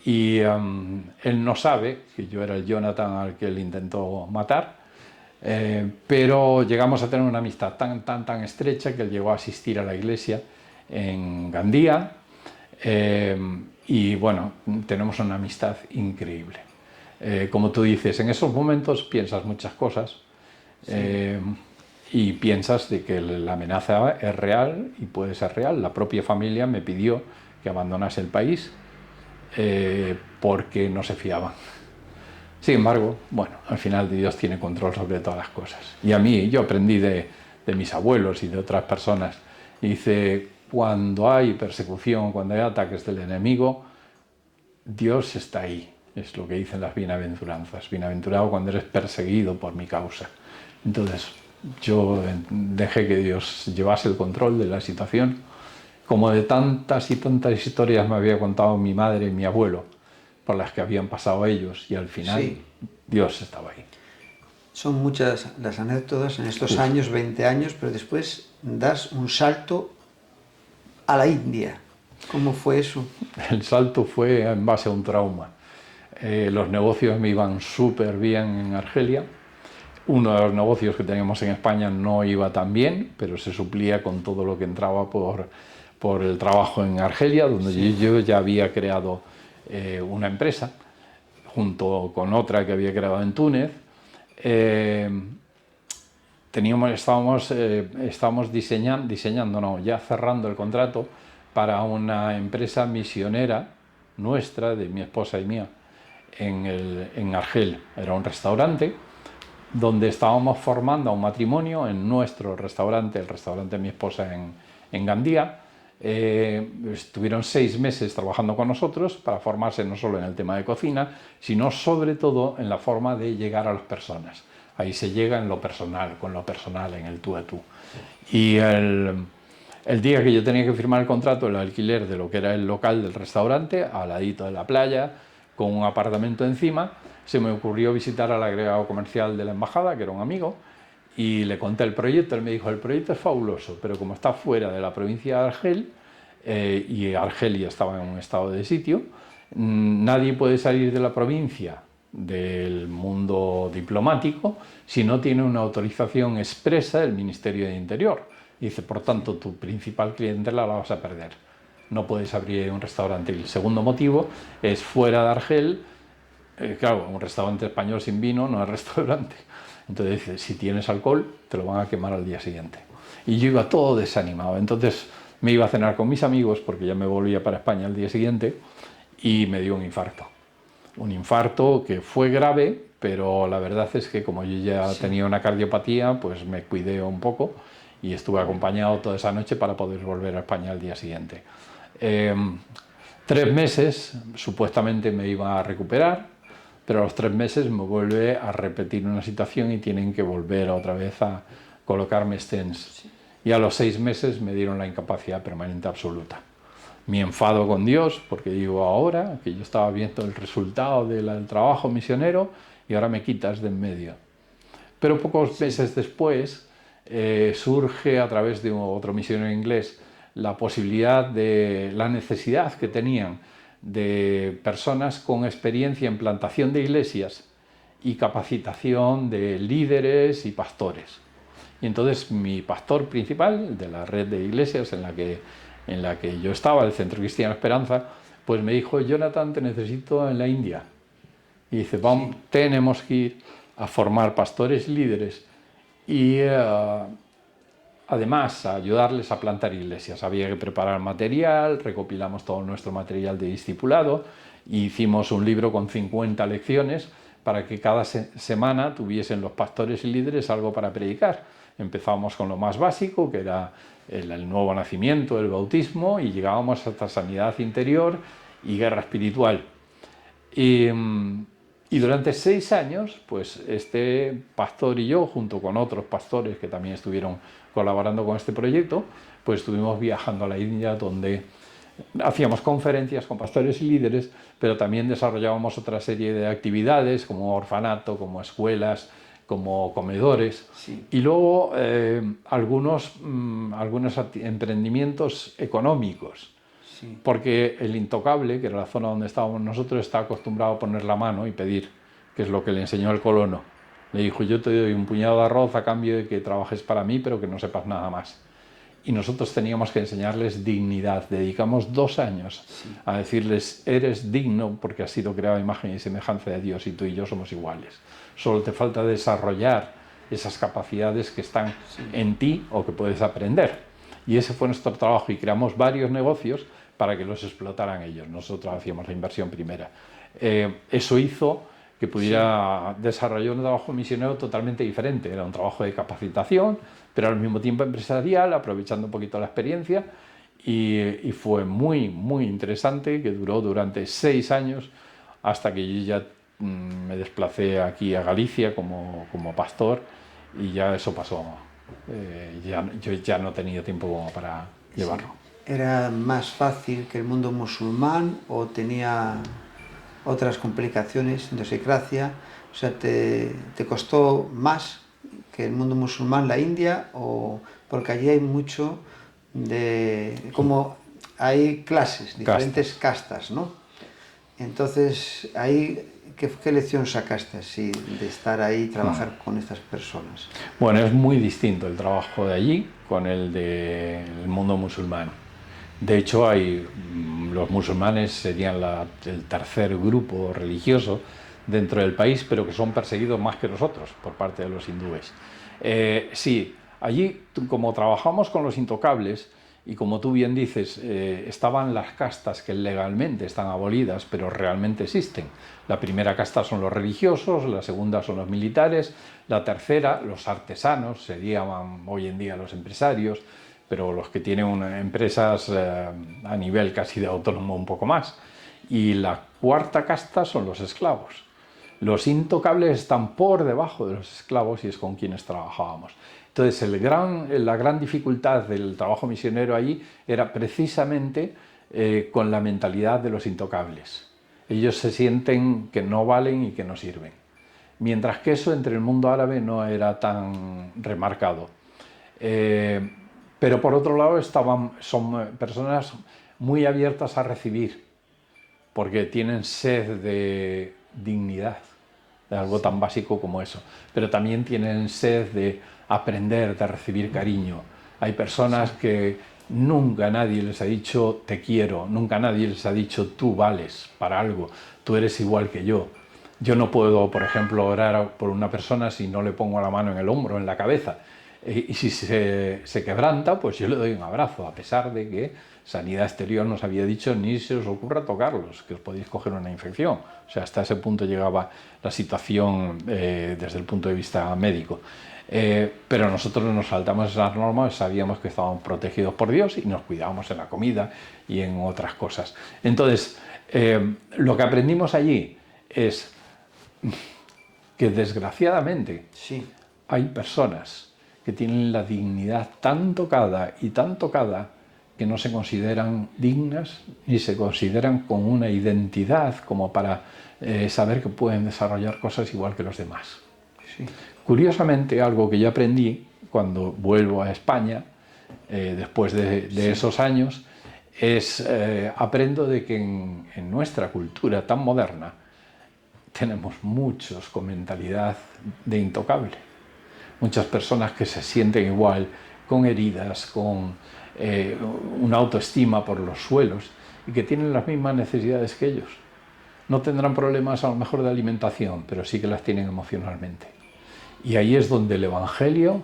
Y él no sabe que yo era el Jonathan al que él intentó matar, pero llegamos a tener una amistad tan estrecha que él llegó a asistir a la iglesia en Gandía, y bueno, tenemos una amistad increíble. Como tú dices, en esos momentos piensas muchas cosas, y piensas de que la amenaza es real y puede ser real. La propia familia me pidió que abandonase el país porque no se fiaban. Sin embargo, bueno, al final Dios tiene control sobre todas las cosas. Y a mí, yo aprendí de mis abuelos y de otras personas. Y dice, cuando hay persecución, cuando hay ataques del enemigo, Dios está ahí. Es lo que dicen las bienaventuranzas. Bienaventurado cuando eres perseguido por mi causa. Entonces, yo dejé que Dios llevase el control de la situación, como de tantas y tantas historias me había contado mi madre y mi abuelo, por las que habían pasado ellos, y al final Dios estaba ahí. Son muchas las anécdotas en estos años, 20 años, pero después das un salto a la India. ¿Cómo fue eso? El salto fue en base a un trauma. Los negocios me iban súper bien en Argelia. Uno de los negocios que teníamos en España no iba tan bien, pero se suplía con todo lo que entraba por el trabajo en Argelia, donde yo ya había creado una empresa, junto con otra que había creado en Túnez. Estábamos ya cerrando el contrato para una empresa misionera nuestra, de mi esposa y mía, en Argel. Era un restaurante donde estábamos formando a un matrimonio en nuestro restaurante, el restaurante de mi esposa en Gandía. Estuvieron 6 meses trabajando con nosotros para formarse no solo en el tema de cocina, sino sobre todo en la forma de llegar a las personas. Ahí se llega en lo personal, con lo personal, en el tú a tú. Y el día que yo tenía que firmar el contrato, el alquiler de lo que era el local del restaurante, al ladito de la playa, con un apartamento encima, se me ocurrió visitar al agregado comercial de la embajada, que era un amigo, y le conté el proyecto. Él me dijo, el proyecto es fabuloso, pero como está fuera de la provincia de Argel, y Argelia estaba en un estado de sitio, nadie puede salir de la provincia del mundo diplomático si no tiene una autorización expresa del Ministerio de Interior. Dice, por tanto, tu principal clientela la vas a perder. No puedes abrir un restaurante. Y el segundo motivo es fuera de Argel. Claro, un restaurante español sin vino no es restaurante. Entonces dice, si tienes alcohol, te lo van a quemar al día siguiente. Y yo iba todo desanimado. Entonces me iba a cenar con mis amigos, porque ya me volvía para España al día siguiente, y me dio un infarto. un infarto que fue grave, pero la verdad es que como yo ya tenía una cardiopatía, pues me cuidé un poco y estuve acompañado toda esa noche para poder volver a España al día siguiente. 3 meses supuestamente me iba a recuperar, pero a los 3 meses me vuelve a repetir una situación y tienen que volver otra vez a colocarme stents. Y a los 6 meses me dieron la incapacidad permanente absoluta. Mi enfado con Dios, porque digo, ahora que yo estaba viendo el resultado del trabajo misionero y ahora me quitas de en medio. Pero pocos meses después surge a través de otro misionero inglés la posibilidad de la necesidad que tenían de personas con experiencia en plantación de iglesias y capacitación de líderes y pastores. Y entonces mi pastor principal de la red de iglesias en la que yo estaba, el Centro Cristiano Esperanza, pues me dijo, Jonathan, te necesito en la India. Y dice, vamos, tenemos que ir a formar pastores y líderes y además a ayudarles a plantar iglesias. Había que preparar material, recopilamos todo nuestro material de discipulado y hicimos un libro con 50 lecciones para que cada semana tuviesen los pastores y líderes algo para predicar. Empezamos con lo más básico, que era el nuevo nacimiento, el bautismo, y llegábamos hasta sanidad interior y guerra espiritual. Y durante 6 años, pues este pastor y yo, junto con otros pastores que también estuvieron colaborando con este proyecto, pues estuvimos viajando a la India, donde hacíamos conferencias con pastores y líderes, pero también desarrollábamos otra serie de actividades, como orfanato, como escuelas, como comedores, y luego algunos emprendimientos económicos. Sí. Porque el Intocable, que era la zona donde estábamos nosotros, está acostumbrado a poner la mano y pedir, que es lo que le enseñó el colono. Le dijo, yo te doy un puñado de arroz a cambio de que trabajes para mí, pero que no sepas nada más. Y nosotros teníamos que enseñarles dignidad. Dedicamos 2 años a decirles, eres digno porque has sido creado a imagen y semejanza de Dios y tú y yo somos iguales. Solo te falta desarrollar esas capacidades que están en ti o que puedes aprender. Y ese fue nuestro trabajo y creamos varios negocios para que los explotaran ellos. Nosotros hacíamos la inversión primera. Eso hizo que pudiera desarrollar un trabajo misionero totalmente diferente. Era un trabajo de capacitación, pero al mismo tiempo empresarial, aprovechando un poquito la experiencia. Y fue muy, muy interesante, que duró durante 6 años, hasta que yo ya me desplacé aquí a Galicia como pastor, y ya eso pasó. Yo ya no tenía tiempo como para llevarlo. ¿Era más fácil que el mundo musulmán o tenía otras complicaciones, idiosincrasia? O sea, ¿te costó más que el mundo musulmán la India? O porque allí hay mucho de... como hay clases, diferentes castas, ¿no? Entonces, ahí, ¿qué lección sacaste así de estar ahí y trabajar con estas personas? Bueno, es muy distinto el trabajo de allí con el del mundo musulmán. De hecho, los musulmanes serían el tercer grupo religioso dentro del país, pero que son perseguidos más que nosotros por parte de los hindúes. Sí, allí, como trabajamos con los intocables, y como tú bien dices, estaban las castas que legalmente están abolidas, pero realmente existen. La primera casta son los religiosos, la segunda son los militares, la tercera, los artesanos, serían hoy en día los empresarios, pero los que tienen empresas a nivel casi de autónomo un poco más. Y la cuarta casta son los esclavos. Los intocables están por debajo de los esclavos y es con quienes trabajábamos. Entonces, la gran dificultad del trabajo misionero allí era precisamente con la mentalidad de los intocables. Ellos se sienten que no valen y que no sirven. Mientras que eso entre el mundo árabe no era tan remarcado. Pero por otro lado son personas muy abiertas a recibir, porque tienen sed de dignidad, de algo tan básico como eso, pero también tienen sed de aprender, de recibir cariño. Hay personas que nunca nadie les ha dicho te quiero, nunca nadie les ha dicho tú vales para algo, tú eres igual que yo. Yo no puedo, por ejemplo, orar por una persona si no le pongo la mano en el hombro, en la cabeza. Y si se quebranta, pues yo le doy un abrazo, a pesar de que Sanidad Exterior nos había dicho ni se os ocurra tocarlos, que os podéis coger una infección. O sea, hasta ese punto llegaba la situación desde el punto de vista médico. Pero nosotros nos saltamos esas normas, sabíamos que estábamos protegidos por Dios y nos cuidábamos en la comida y en otras cosas. Entonces, lo que aprendimos allí es que desgraciadamente Sí. hay personas que tienen la dignidad tan tocada que no se consideran dignas ni se consideran con una identidad como para saber que pueden desarrollar cosas igual que los demás. Sí. Curiosamente, algo que yo aprendí cuando vuelvo a España, después de esos años, aprendo de que en nuestra cultura tan moderna tenemos muchos con mentalidad de intocable. Muchas personas que se sienten igual, con heridas, con una autoestima por los suelos y que tienen las mismas necesidades que ellos. No tendrán problemas a lo mejor de alimentación, pero sí que las tienen emocionalmente. Y ahí es donde el Evangelio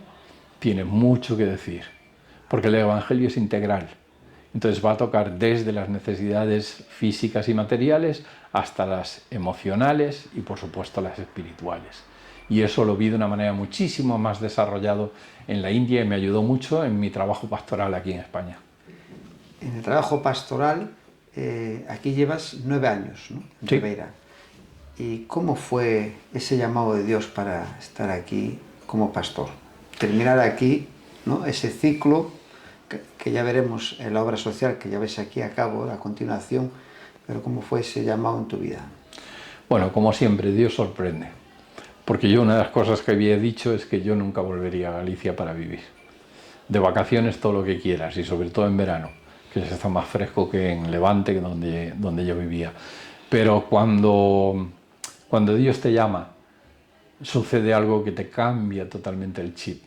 tiene mucho que decir, porque el Evangelio es integral. Entonces va a tocar desde las necesidades físicas y materiales hasta las emocionales y por supuesto las espirituales. Y eso lo vi de una manera muchísimo más desarrollado en la India y me ayudó mucho en mi trabajo pastoral aquí en España. En el trabajo pastoral, aquí llevas 9 años, ¿no? En Sí. Ribeira. ¿Y cómo fue ese llamado de Dios para estar aquí como pastor? Terminar aquí, ¿no? Ese ciclo que ya veremos en la obra social que ya ves aquí a cabo a continuación, pero ¿cómo fue ese llamado en tu vida? Bueno, como siempre, Dios sorprende. Porque yo una de las cosas que había dicho es que yo nunca volvería a Galicia para vivir. De vacaciones todo lo que quieras y sobre todo en verano, que se está más fresco que en Levante, donde yo vivía. Pero cuando Dios te llama, sucede algo que te cambia totalmente el chip.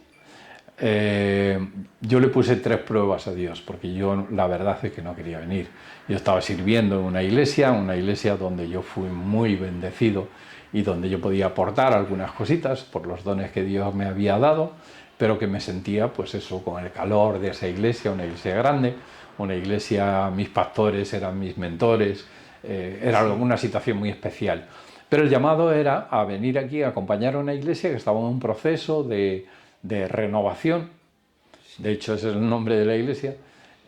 Yo le puse 3 pruebas a Dios, porque yo la verdad es que no quería venir. Yo estaba sirviendo en una iglesia donde yo fui muy bendecido y donde yo podía aportar algunas cositas por los dones que Dios me había dado, pero que me sentía pues eso, con el calor de esa iglesia, una iglesia grande, una iglesia, mis pastores eran mis mentores, era una situación muy especial. Pero el llamado era a venir aquí a acompañar a una iglesia que estaba en un proceso de renovación, de hecho ese es el nombre de la iglesia,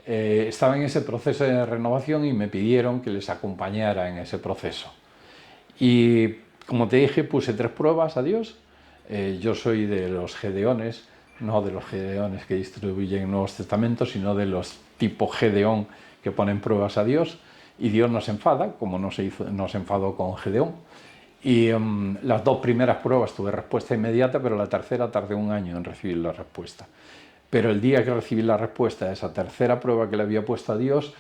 estaba en ese proceso de renovación y me pidieron que les acompañara en ese proceso. Y como te dije, puse 3 pruebas a Dios. Yo soy de los gedeones, no de los gedeones que distribuyen Nuevos Testamentos, sino de los tipo Gedeón que ponen pruebas a Dios, y Dios nos enfada, como nos enfadó con Gedeón. Y las 2 primeras pruebas tuve respuesta inmediata, pero la tercera tardé 1 año en recibir la respuesta. Pero el día que recibí la respuesta de esa tercera prueba que le había puesto a Dios,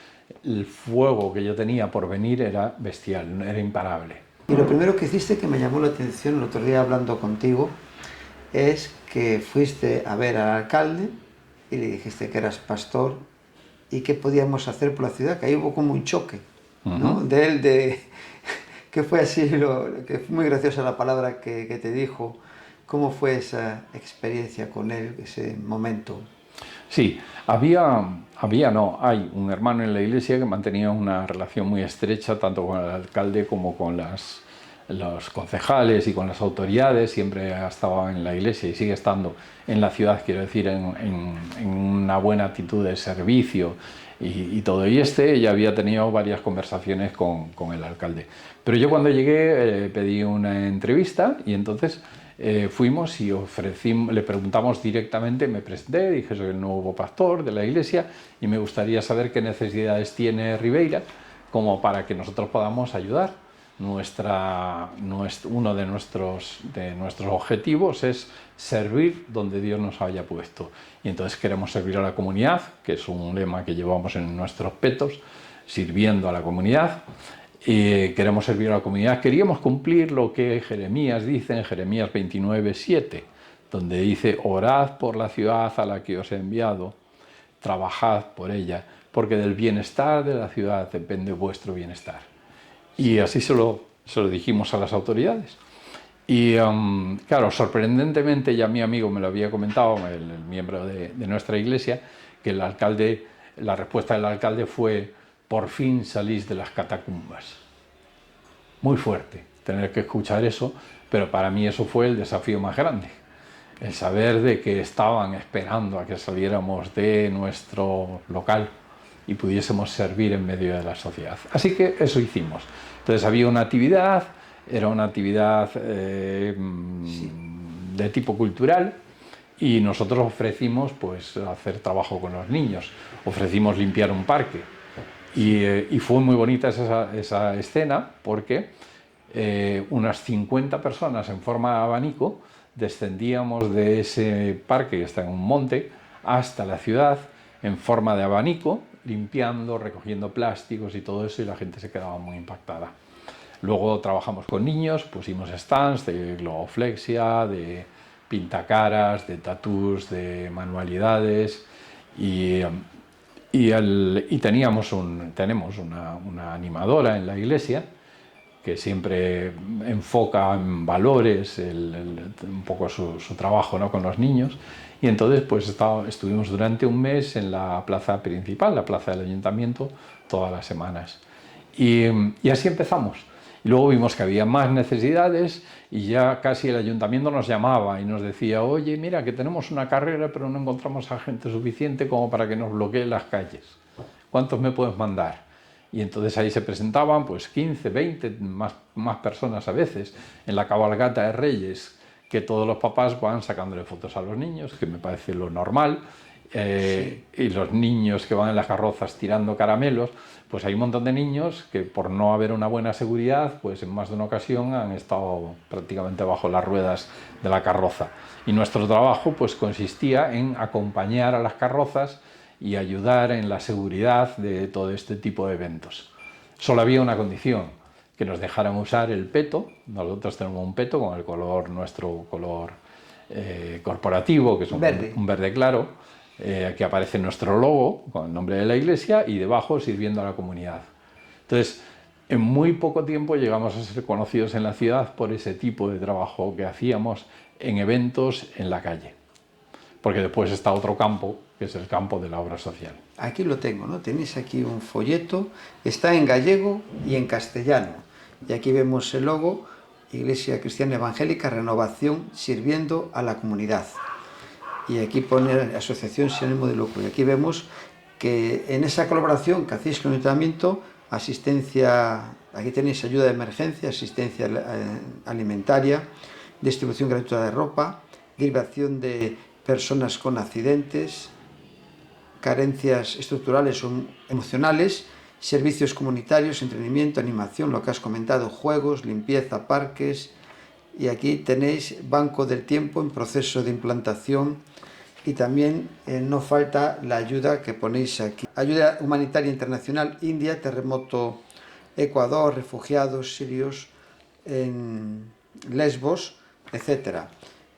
el fuego que yo tenía por venir era bestial, era imparable. Y lo primero que hiciste que me llamó la atención el otro día hablando contigo es que fuiste a ver al alcalde y le dijiste que eras pastor y qué podíamos hacer por la ciudad, que ahí hubo como un choque, ¿no? De él, que fue así, que fue muy graciosa la palabra que te dijo. ¿Cómo fue esa experiencia con él, ese momento? Sí, hay un hermano en la iglesia que mantenía una relación muy estrecha tanto con el alcalde como con los concejales y con las autoridades. Siempre ha estado en la iglesia y sigue estando en la ciudad, quiero decir, en una buena actitud de servicio y todo. Y ya había tenido varias conversaciones con el alcalde. Pero yo cuando llegué pedí una entrevista y entonces fuimos y le preguntamos directamente, me presenté, dije soy el nuevo pastor de la iglesia y me gustaría saber qué necesidades tiene Ribeira como para que nosotros podamos ayudar. Uno de nuestros objetivos es servir donde Dios nos haya puesto. Y entonces queremos servir a la comunidad, que es un lema que llevamos en nuestros petos, sirviendo a la comunidad. Queremos servir a la comunidad. Queríamos cumplir lo que Jeremías dice en Jeremías 29:7, donde dice: orad por la ciudad a la que os he enviado, trabajad por ella, porque del bienestar de la ciudad depende vuestro bienestar. Y así se lo dijimos a las autoridades. Y claro, sorprendentemente, ya mi amigo me lo había comentado, el miembro de nuestra iglesia, que el alcalde, la respuesta del alcalde fue: por fin salís de las catacumbas. Muy fuerte tener que escuchar eso, pero para mí eso fue el desafío más grande. El saber de que estaban esperando a que saliéramos de nuestro local y pudiésemos servir en medio de la sociedad. Así que eso hicimos. Entonces había una actividad, era una actividad de tipo cultural, y nosotros ofrecimos pues hacer trabajo con los niños, ofrecimos limpiar un parque, y fue muy bonita esa escena, porque unas 50 personas en forma de abanico descendíamos de ese parque que está en un monte hasta la ciudad en forma de abanico, limpiando, recogiendo plásticos y todo eso, y la gente se quedaba muy impactada. Luego trabajamos con niños, pusimos stands de globoflexia, de pintacaras, de tatús, de manualidades, y tenemos una animadora en la iglesia que siempre enfoca en valores un poco su trabajo, ¿no?, con los niños. Y entonces pues estuvimos durante un mes en la plaza principal, la plaza del ayuntamiento, todas las semanas. Y así empezamos. Y luego vimos que había más necesidades, y ya casi el ayuntamiento nos llamaba y nos decía: oye, mira, que tenemos una carrera pero no encontramos a gente suficiente como para que nos bloqueen las calles. ¿Cuántos me puedes mandar? Y entonces ahí se presentaban pues 15, 20, más personas a veces, en la cabalgata de Reyes, que todos los papás van sacándole fotos a los niños, que me parece lo normal, y los niños que van en las carrozas tirando caramelos. Pues hay un montón de niños que, por no haber una buena seguridad, pues en más de una ocasión han estado prácticamente bajo las ruedas de la carroza. Y nuestro trabajo pues consistía en acompañar a las carrozas y ayudar en la seguridad de todo este tipo de eventos. Solo había una condición: que nos dejaran usar el peto. Nosotros tenemos un peto con el color, nuestro color corporativo, que es un verde claro, que aparece en nuestro logo con el nombre de la iglesia, y debajo sirviendo a la comunidad. Entonces, en muy poco tiempo llegamos a ser conocidos en la ciudad por ese tipo de trabajo que hacíamos en eventos en la calle. Porque después está otro campo, que es el campo de la obra social. Aquí lo tengo, ¿no? Tenéis aquí un folleto, está en gallego y en castellano. Y aquí vemos el logo: Iglesia Cristiana Evangélica Renovación, sirviendo a la comunidad. Y aquí pone Asociación Sin Ánimo de Lucro. Y aquí vemos que en esa colaboración que hacéis con el ayuntamiento, asistencia, aquí tenéis ayuda de emergencia, asistencia alimentaria, distribución gratuita de ropa, derivación de personas con accidentes, carencias estructurales o emocionales, servicios comunitarios, entretenimiento, animación, lo que has comentado, juegos, limpieza, parques. Y aquí tenéis Banco del Tiempo en proceso de implantación, y también no falta la ayuda que ponéis aquí: ayuda humanitaria internacional, India, terremoto Ecuador, refugiados sirios en Lesbos, etc.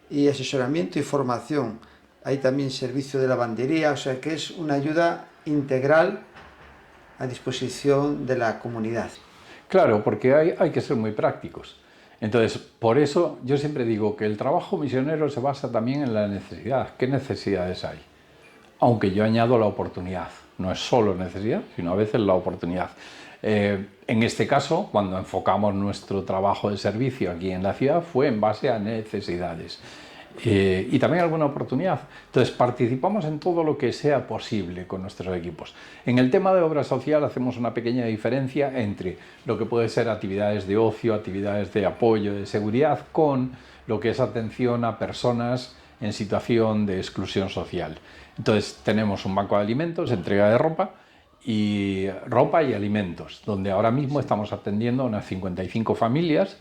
Y asesoramiento y formación. Hay también servicio de lavandería, o sea que es una ayuda integral a disposición de la comunidad. Claro, porque hay que ser muy prácticos. Entonces, por eso yo siempre digo que el trabajo misionero se basa también en la necesidad. ¿Qué necesidades hay? Aunque yo añado la oportunidad. No es solo necesidad, sino a veces la oportunidad. En este caso, cuando enfocamos nuestro trabajo de servicio aquí en la ciudad, fue en base a necesidades. Y también alguna oportunidad. Entonces participamos en todo lo que sea posible con nuestros equipos. En el tema de obra social hacemos una pequeña diferencia entre lo que puede ser actividades de ocio, actividades de apoyo, de seguridad, con lo que es atención a personas en situación de exclusión social. Entonces tenemos un banco de alimentos, entrega de ropa y alimentos, donde ahora mismo estamos atendiendo a unas 55 familias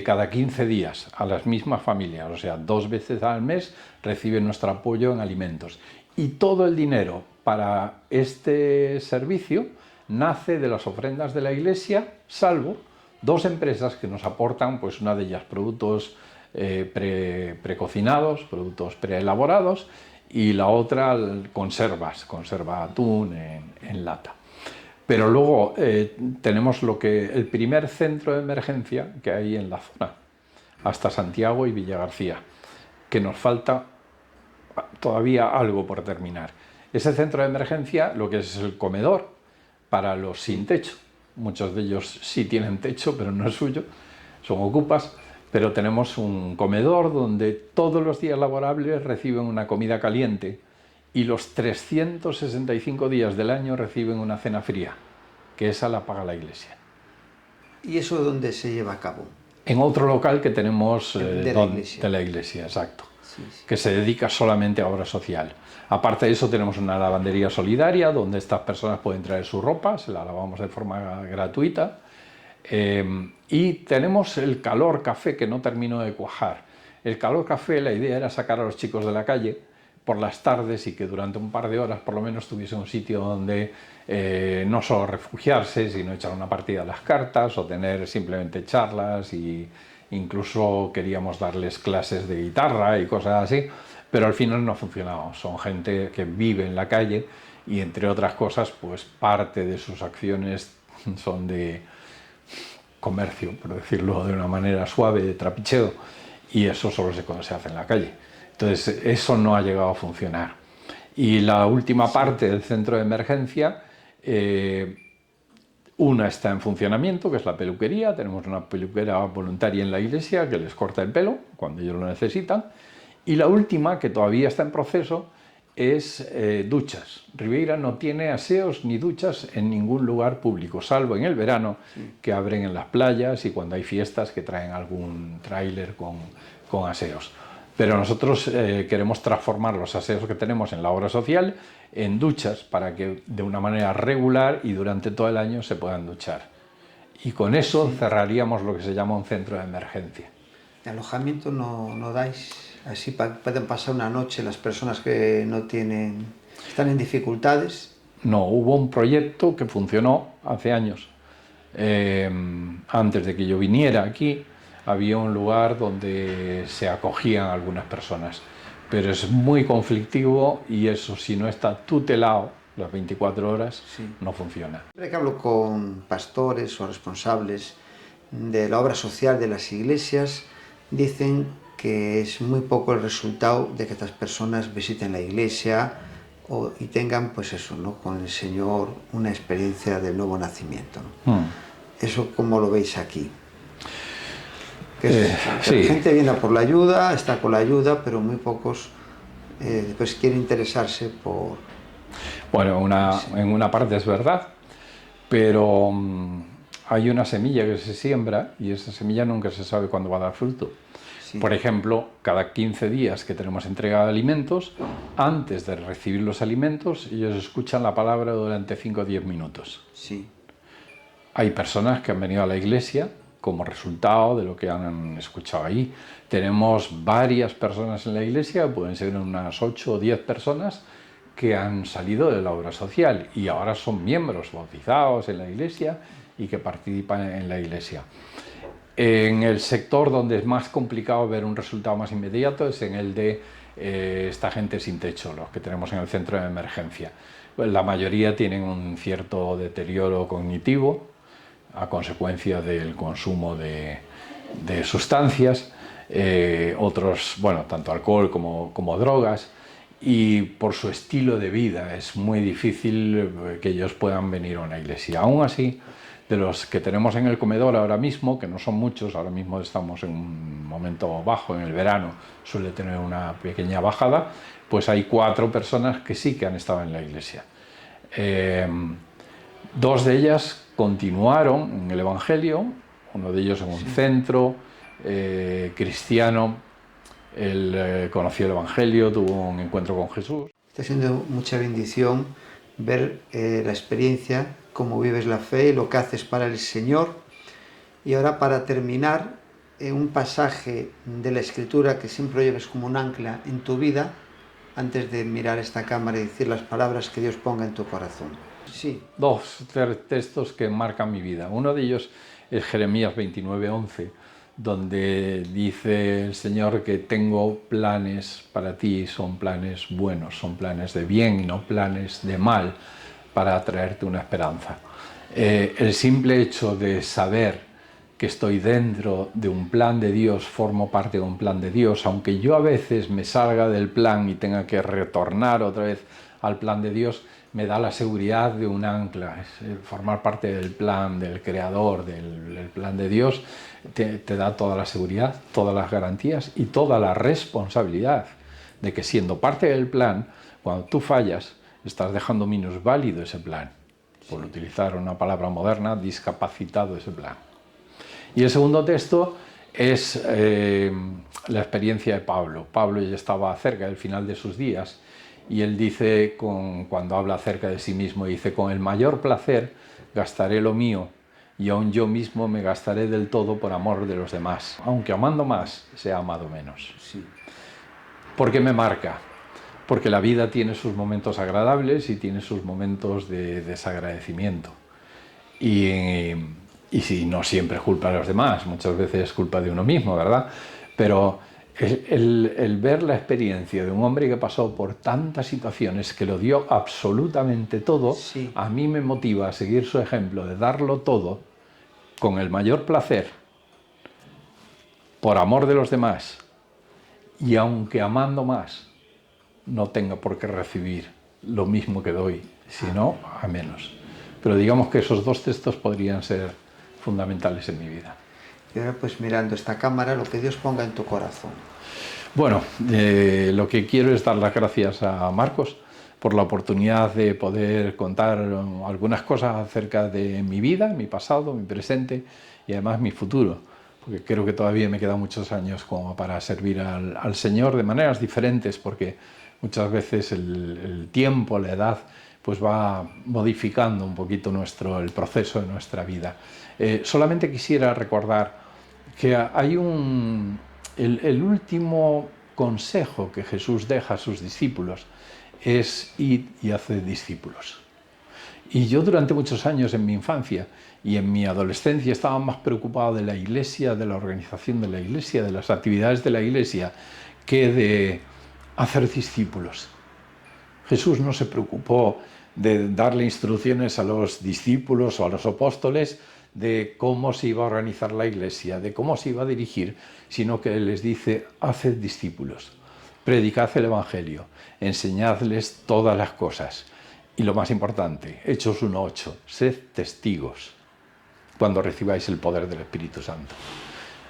cada 15 días, a las mismas familias, o sea, 2 veces al mes reciben nuestro apoyo en alimentos. Y todo el dinero para este servicio nace de las ofrendas de la iglesia, salvo 2 empresas que nos aportan, pues una de ellas productos precocinados, productos preelaborados, y la otra conserva atún en lata. Pero luego tenemos el primer centro de emergencia que hay en la zona. hasta Santiago y Villagarcía, que nos falta todavía algo por terminar. Ese centro de emergencia, lo que es el comedor para los sin techo, muchos de ellos sí tienen techo, pero no es suyo, son ocupas, pero tenemos un comedor donde todos los días laborables reciben una comida caliente y los 365 días del año reciben una cena fría, que esa la paga la Iglesia. ¿Y eso dónde se lleva a cabo? En otro local que tenemos de la iglesia, exacto, Sí, sí. que se dedica solamente a obra social. Aparte de eso tenemos una lavandería solidaria donde estas personas pueden traer su ropa, se la lavamos de forma gratuita. Y tenemos el calor café, que no termino de cuajar. El calor café, la idea era sacar a los chicos de la calle por las tardes y que durante un par de horas por lo menos tuviese un sitio donde no solo refugiarse, sino echar una partida a las cartas o tener simplemente charlas, y incluso queríamos darles clases de guitarra y cosas así, pero al final no ha funcionado. Son gente que vive en la calle y, entre otras cosas, pues parte de sus acciones son de comercio, por decirlo de una manera suave, de trapicheo, y eso solo se hace en la calle. Entonces eso no ha llegado a funcionar. Y la última parte del centro de emergencia, una está en funcionamiento, que es la peluquería. Tenemos una peluquera voluntaria en la iglesia que les corta el pelo cuando ellos lo necesitan. Y la última, que todavía está en proceso, es duchas. Ribeira no tiene aseos ni duchas en ningún lugar público, salvo en el verano, que abren en las playas y cuando hay fiestas que traen algún tráiler con aseos. Pero nosotros queremos transformar los aseos que tenemos en la obra social en duchas para que de una manera regular y durante todo el año se puedan duchar. Y con eso cerraríamos lo que se llama un centro de emergencia. ¿De alojamiento no dais? Así pueden pasar una noche las personas que no tienen, están en dificultades. No, hubo un proyecto que funcionó hace años. Antes de que yo viniera aquí, había un lugar donde se acogían algunas personas, pero es muy conflictivo y eso, si no está tutelado las 24 horas, no funciona. Siempre que hablo con pastores o responsables de la obra social de las iglesias, dicen que es muy poco el resultado de que estas personas visiten la iglesia y tengan, pues eso, ¿no?, con el Señor una experiencia del nuevo nacimiento, ¿no? ¿Eso cómo lo veis aquí? Sí. La gente viene por la ayuda, está con la ayuda, pero muy pocos pues quieren interesarse por... Bueno, en una parte es verdad, pero hay una semilla que se siembra y esa semilla nunca se sabe cuándo va a dar fruto. Sí. Por ejemplo, cada 15 días que tenemos entrega de alimentos, antes de recibir los alimentos, ellos escuchan la palabra durante 5 o 10 minutos. Sí. Hay personas que han venido a la iglesia como resultado de lo que han escuchado ahí. Tenemos varias personas en la iglesia, pueden ser unas 8 o 10 personas, que han salido de la obra social y ahora son miembros bautizados en la iglesia y que participan en la iglesia. En el sector donde es más complicado ver un resultado más inmediato es en el de esta gente sin techo, los que tenemos en el centro de emergencia. La mayoría tienen un cierto deterioro cognitivo a consecuencia del consumo de sustancias, otros, bueno, tanto alcohol como drogas, y por su estilo de vida es muy difícil que ellos puedan venir a una iglesia. Aún así, de los que tenemos en el comedor ahora mismo, que no son muchos, ahora mismo estamos en un momento bajo, en el verano suele tener una pequeña bajada, pues hay 4 personas que sí que han estado en la iglesia. 2 de ellas continuaron en el Evangelio, uno de ellos en un centro cristiano. Él conoció el Evangelio, tuvo un encuentro con Jesús. Está siendo mucha bendición ver la experiencia, cómo vives la fe y lo que haces para el Señor. Y ahora, para terminar, un pasaje de la Escritura que siempre lo lleves como un ancla en tu vida, antes de mirar esta cámara y decir las palabras que Dios ponga en tu corazón. Sí. 2 textos que marcan mi vida. Uno de ellos es Jeremías 29:11, donde dice el Señor que tengo planes para ti, son planes buenos, son planes de bien y no planes de mal, para traerte una esperanza. El simple hecho de saber que estoy dentro de un plan de Dios, formo parte de un plan de Dios, aunque yo a veces me salga del plan y tenga que retornar otra vez al plan de Dios, me da la seguridad de un ancla. Formar parte del plan del Creador, del plan de Dios, te da toda la seguridad, todas las garantías y toda la responsabilidad de que, siendo parte del plan, cuando tú fallas, estás dejando minusválido ese plan. Por utilizar una palabra moderna, discapacitado ese plan. Y el segundo texto es la experiencia de Pablo. Pablo ya estaba cerca del final de sus días y él dice, cuando habla acerca de sí mismo, dice: con el mayor placer gastaré lo mío y aun yo mismo me gastaré del todo por amor de los demás, aunque amando más, sea amado menos. Sí. ¿Por qué me marca? Porque la vida tiene sus momentos agradables y tiene sus momentos de desagradecimiento. Y si no siempre es culpa de los demás, muchas veces es culpa de uno mismo, ¿verdad? Pero el ver la experiencia de un hombre que pasó por tantas situaciones, que lo dio absolutamente todo, Sí. a mí me motiva a seguir su ejemplo de darlo todo con el mayor placer, por amor de los demás, y aunque amando más, no tenga por qué recibir lo mismo que doy, sino a menos. Pero digamos que esos dos textos podrían ser fundamentales en mi vida. Y ahora, pues mirando esta cámara, lo que Dios ponga en tu corazón. Bueno, lo que quiero es dar las gracias a Marcos por la oportunidad de poder contar algunas cosas acerca de mi vida, mi pasado, mi presente y además mi futuro, porque creo que todavía me quedan muchos años como para servir al Señor de maneras diferentes, porque muchas veces el tiempo, la edad, pues va modificando un poquito el proceso de nuestra vida. Solamente quisiera recordar que hay el último consejo que Jesús deja a sus discípulos es: id y haced discípulos. Y yo durante muchos años en mi infancia y en mi adolescencia estaba más preocupado de la iglesia, de la organización de la iglesia, de las actividades de la iglesia, que de hacer discípulos. Jesús no se preocupó de darle instrucciones a los discípulos o a los apóstoles de cómo se iba a organizar la iglesia, de cómo se iba a dirigir, sino que les dice: haced discípulos, predicad el Evangelio, enseñadles todas las cosas. Y lo más importante, Hechos 1:8, sed testigos cuando recibáis el poder del Espíritu Santo.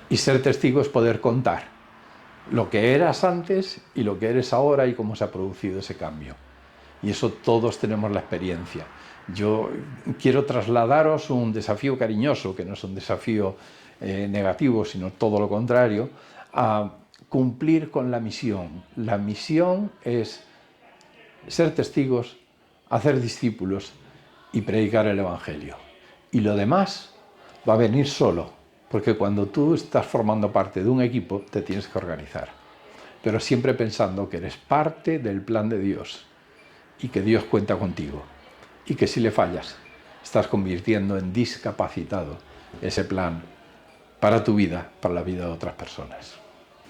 Y ser testigo es poder contar lo que eras antes y lo que eres ahora y cómo se ha producido ese cambio. Y eso todos tenemos la experiencia. Yo quiero trasladaros un desafío cariñoso, que no es un desafío negativo, sino todo lo contrario, a cumplir con la misión. La misión es ser testigos, hacer discípulos y predicar el Evangelio. Y lo demás va a venir solo, porque cuando tú estás formando parte de un equipo te tienes que organizar, pero siempre pensando que eres parte del plan de Dios y que Dios cuenta contigo, y que si le fallas estás convirtiendo en discapacitado ese plan para tu vida, para la vida de otras personas.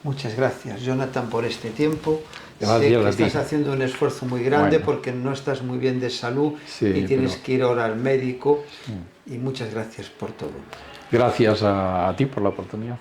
Muchas gracias, Jonathan, por este tiempo. Gracias Sé que estás haciendo un esfuerzo muy grande, bueno, porque no estás muy bien de salud, sí, y tienes que ir ahora al médico. Y muchas gracias por todo. Gracias a ti por la oportunidad.